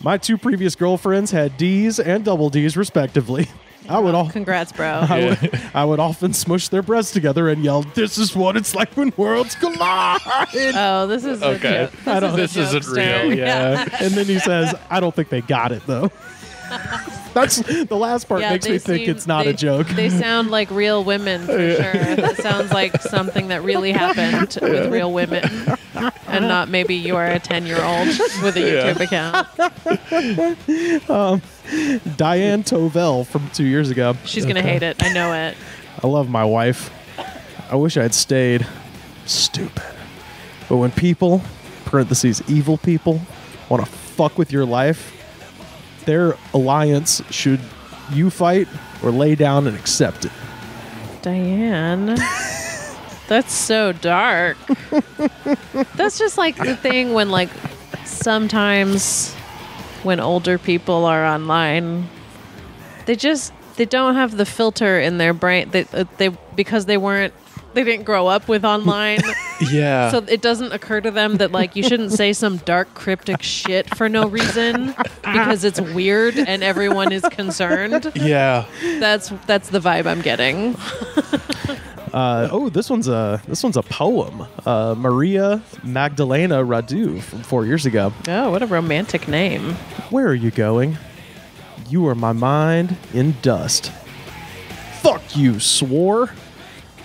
My 2 previous girlfriends had D's and double D's respectively. Congrats, bro. I would often smush their breasts together and yell, "This is what it's like when worlds collide." Oh, this is okay. This isn't real. Yeah. And then he says, "I don't think they got it though." That's the last part makes me think it's not a joke. They sound like real women for sure. That sounds like something that really happened with real women, and not maybe you are a 10-year-old with a YouTube account. Diane Tovell from 2 years ago. She's gonna hate it. I know it. I love my wife. I wish I had stayed. Stupid. But when people, parentheses, evil people, want to fuck with your life, their alliance should you fight or lay down and accept it. Diane. That's so dark. That's just like the thing when sometimes when older people are online, they don't have the filter in their brain. They because they weren't They didn't grow up with online. Yeah. So it doesn't occur to them that like you shouldn't say some dark cryptic shit for no reason because it's weird and everyone is concerned. Yeah. That's the vibe I'm getting. This one's a poem. Maria Magdalena Radu from 4 years ago. Oh, what a romantic name. Where are you going? You are my mind in dust. Fuck you, swore.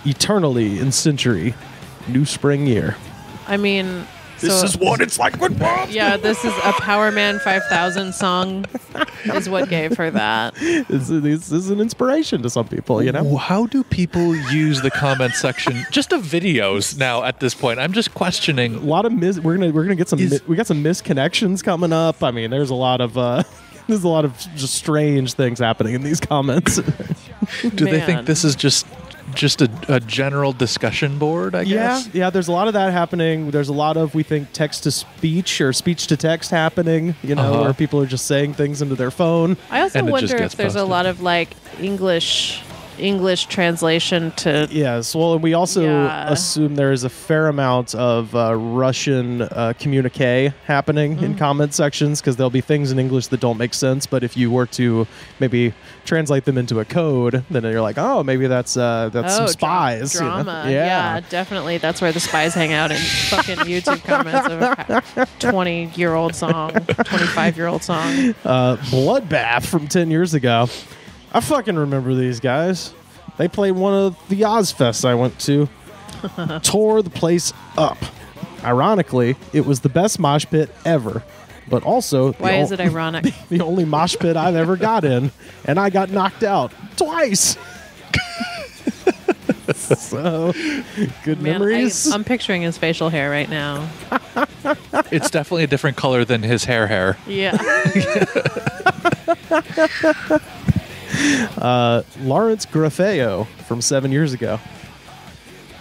Eternally in century. New spring year. I mean... This is what it's like with Bob. Yeah, this is a Powerman 5000 song is what gave her that. This is an inspiration to some people, you know? How do people use the comment section just of videos now at this point? I'm just questioning. A lot of we're gonna get some we got some misconnections coming up. I mean, there's a lot of just strange things happening in these comments. Do they think this is just a general discussion board, I guess? Yeah, there's a lot of that happening. There's a lot of, we think, text-to-speech or speech-to-text happening, you know, where people are just saying things into their phone. I also wonder if there's a lot of, like, English translation to... Yes, well, and we also assume there is a fair amount of Russian communique happening in comment sections, because there'll be things in English that don't make sense, but if you were to maybe translate them into a code, then you're like, oh, maybe that's some spies. Drama. You know? Yeah, definitely. That's where the spies hang out in fucking YouTube comments of a 20-year-old song, 25-year-old song. Bloodbath from 10 years ago. I fucking remember these guys. They played one of the Ozfests I went to. Tore the place up. Ironically, it was the best mosh pit ever. But also... Why is it ironic? The only mosh pit I've ever got in. And I got knocked out twice. So, good memories. I'm picturing his facial hair right now. It's definitely a different color than his hair. Yeah. Lawrence Grafeo from 7 years ago.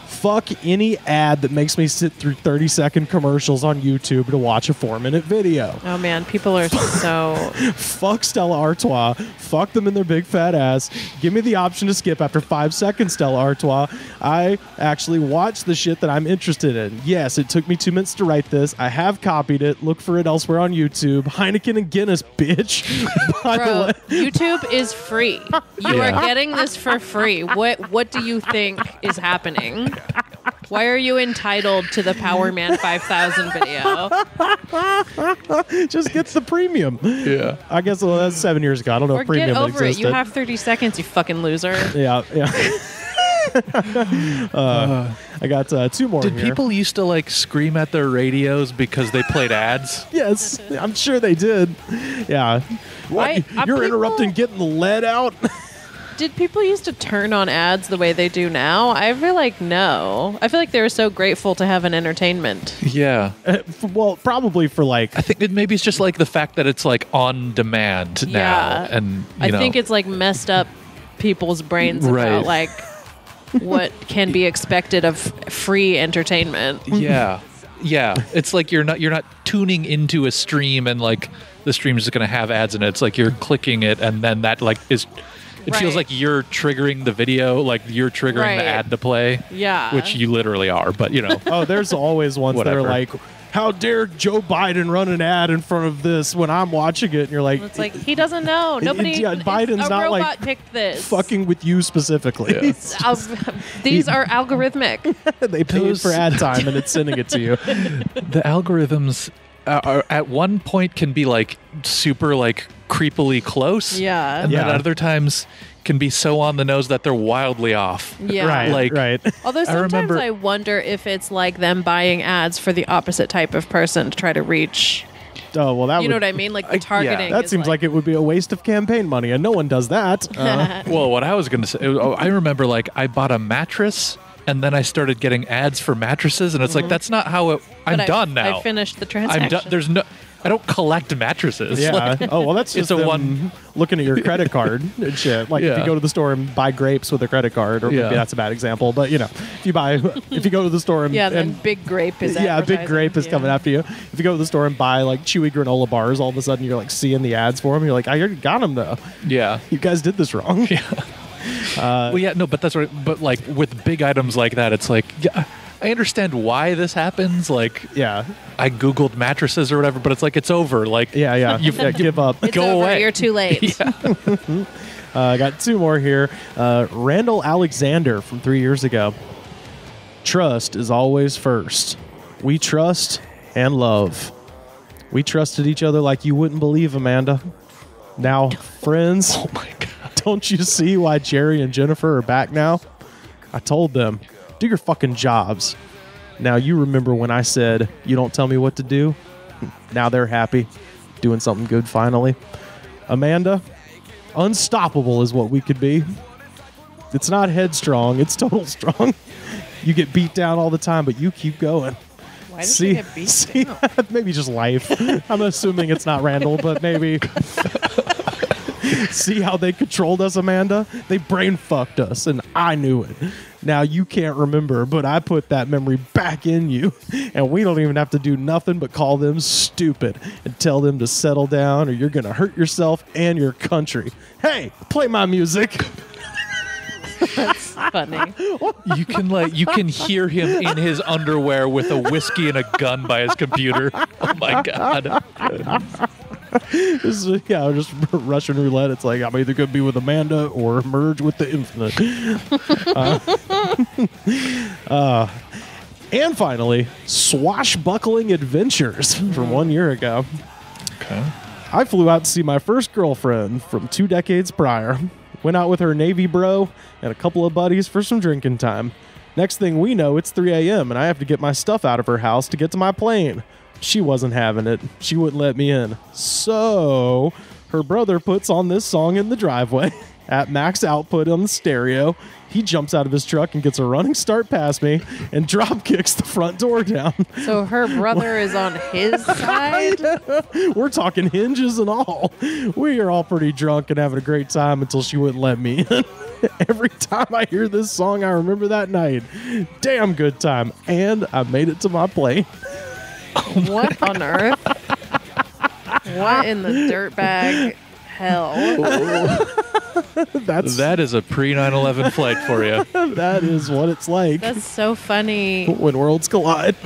Fuck any ad that makes me sit through 30-second commercials on YouTube to watch a 4-minute video. Oh man, people are so... Fuck Stella Artois. Fuck them in their big fat ass. Give me the option to skip after 5 seconds, Stella Artois. I actually watch the shit that I'm interested in. Yes, it took me 2 minutes to write this. I have copied it. Look for it elsewhere on YouTube. Heineken and Guinness, bitch. Bro, YouTube is free. You are getting this for free. What do you think is happening? Why are you entitled to the Powerman 5000 video? Just gets the premium. Yeah. I guess that's 7 years ago. I don't know if premium get over existed. it. You have 30 seconds, you fucking loser. Yeah. I got 2 more. Did people used to like scream at their radios because they played ads? Yes, I'm sure they did. Yeah. What? You're interrupting getting the lead out? Did people used to turn on ads the way they do now? I feel like no. I feel like they were so grateful to have an entertainment. Yeah. Well, probably for like... I think maybe it's just like the fact that it's like on demand now. And I think it's like messed up people's brains about like what can be expected of free entertainment. Yeah. Yeah. It's like you're not tuning into a stream and like the stream is going to have ads in it. It's like you're clicking it and then that like is... It feels like you're triggering the video, like you're triggering the ad to play. Yeah. Which you literally are, but you know. Oh, there's always ones that are like, how dare Joe Biden run an ad in front of this when I'm watching it? And you're like... It's like, he doesn't know. Nobody... Biden's not like picked this. fucking with you specifically. Yeah. These are algorithmic. They paid for ad time and it's sending it to you. The algorithms are, at one point can be like super like creepily close. Yeah. And then at other times can be so on the nose that they're wildly off. Yeah. Right. Although sometimes I wonder if it's like them buying ads for the opposite type of person to try to reach. Oh, well, that you know what I mean? Like the targeting. That seems like it would be a waste of campaign money, and no one does that. Well, what I was going to say, I remember like I bought a mattress and then I started getting ads for mattresses, and it's like, that's not how I'm done now. I finished the transaction. I'm done. There's no... I don't collect mattresses. Yeah. Like, oh, well, that's just one looking at your credit card and shit. Like if you go to the store and buy grapes with a credit card, or maybe that's a bad example, but you know, if you go to the store and then Big Grape is Big Grape is coming after you. If you go to the store and buy like chewy granola bars, all of a sudden you're like seeing the ads for them. You're like, I already got them though. Yeah, you guys did this wrong. Yeah. Well, yeah, no, but that's right. But like with big items like that, it's like, yeah, I understand why this happens. Like, yeah, I Googled mattresses or whatever, but it's like, it's over. Like, yeah, give up. It's Go over. away. You're too late. I got two more here. Randall Alexander from 3 years ago. Trust is always first. We trust and love. We trusted each other like you wouldn't believe, Amanda. Now, friends, oh my God. Don't you see why Jerry and Jennifer are back now? I told them, do your fucking jobs. Now, you remember when I said, you don't tell me what to do? Now they're happy, doing something good finally. Amanda, unstoppable is what we could be. It's not headstrong, it's total strong. You get beat down all the time, but you keep going. Why did you get beat down? Maybe just life. I'm assuming it's not Randall, but maybe. See how they controlled us, Amanda? They brain fucked us, and I knew it. Now you can't remember, but I put that memory back in you, and we don't even have to do nothing but call them stupid and tell them to settle down, or you're going to hurt yourself and your country. Hey, play my music. That's funny. You can hear him in his underwear with a whiskey and a gun by his computer. Oh my God. This is, just Russian roulette. It's like, I'm either going to be with Amanda or merge with the infinite. And finally, Swashbuckling Adventures from 1 year ago. Okay. I flew out to see my first girlfriend from 2 decades prior. Went out with her Navy bro and a couple of buddies for some drinking time. Next thing we know, it's 3 a.m. and I have to get my stuff out of her house to get to my plane. She wasn't having it. She wouldn't let me in. So her brother puts on this song in the driveway at max output on the stereo. He jumps out of his truck and gets a running start past me and drop kicks the front door down. So her brother is on his side? We're talking hinges and all. We are all pretty drunk and having a great time until she wouldn't let me in. Every time I hear this song, I remember that night. Damn good time. And I made it to my plane. What on earth? What in the dirtbag hell? That is a pre-9/11 flight for you. That is what it's like. That's so funny. When worlds collide.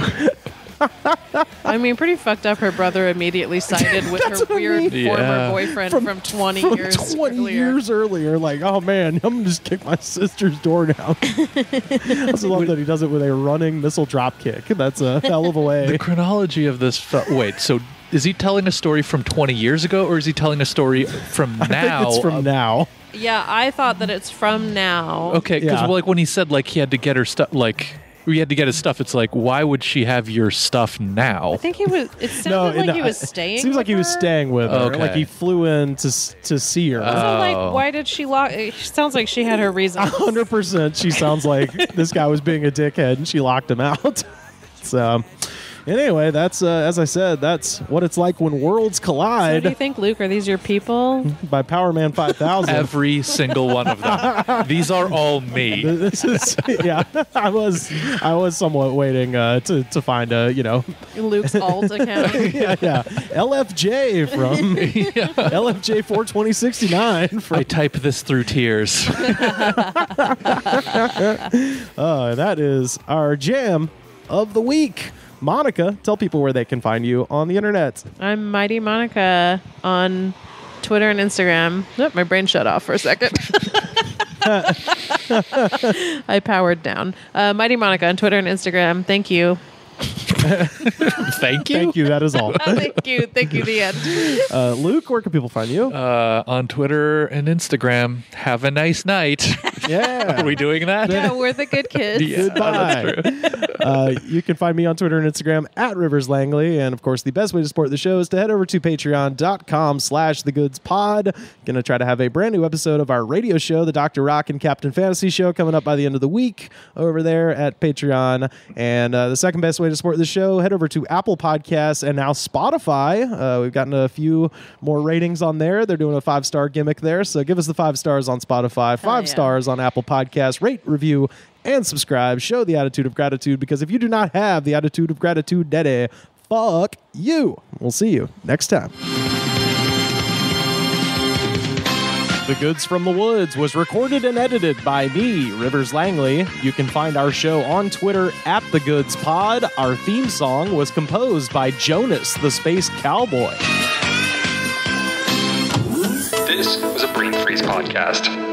I mean, pretty fucked up. Her brother immediately sided with her weird former boyfriend from 20 years earlier. Like, oh man, I'm gonna just kick my sister's door down. I also love that he does it with a running missile drop kick. That's a hell of a way. The chronology of this. Wait, so is he telling a story from 20 years ago, or is he telling a story from now? I think it's from now. Yeah, I thought that it's from now. Okay, because like when he said like he had to get her stuff, like we had to get his stuff. It's like, why would she have your stuff now? I think he was. It sounded like he was staying. It seems like he was staying with her. Okay. Like he flew in to see her. So like, why did she lock? It sounds like she had her reasons. 100%. She sounds like this guy was being a dickhead, and she locked him out. So. Anyway, that's as I said, that's what it's like when worlds collide. So do you think, Luke, are these your people? By Powerman 5000. Every single one of them. These are all me. This is I was somewhat waiting to find a Luke's alt account. yeah. LFJ from LFJ 42069. I type this through tears. That is our jam of the week. Monica, tell people where they can find you on the internet. I'm Mighty Monica on Twitter and Instagram. Oh, my brain shut off for a second. I powered down. Mighty Monica on Twitter and Instagram. Thank you. Thank you. Thank you. That is all. Thank you. Thank you. The end. Luke, where can people find you? On Twitter and Instagram. Have a nice night. Yeah. Are we doing that? Yeah, we're the good kids. Yeah, Goodbye. You can find me on Twitter and Instagram at Rivers Langley. And of course, the best way to support the show is to head over to patreon.com/thegoodspod. Going to try to have a brand new episode of our radio show, the Dr. Rock and Captain Fantasy show, coming up by the end of the week over there at Patreon. And the second best way to support the show, head over to Apple Podcasts and now Spotify. We've gotten a few more ratings on there. They're doing a 5-star gimmick there. So give us the 5 stars on Spotify, 5 stars on Apple Podcasts, rate, review, and subscribe. Show the attitude of gratitude, because if you do not have the attitude of gratitude, daddy, fuck you. We'll see you next time. The Goods from the Woods was recorded and edited by me, Rivers Langley. You can find our show on Twitter at The Goods Pod. Our theme song was composed by Jonas, the Space Cowboy. This was a Brain Freeze podcast.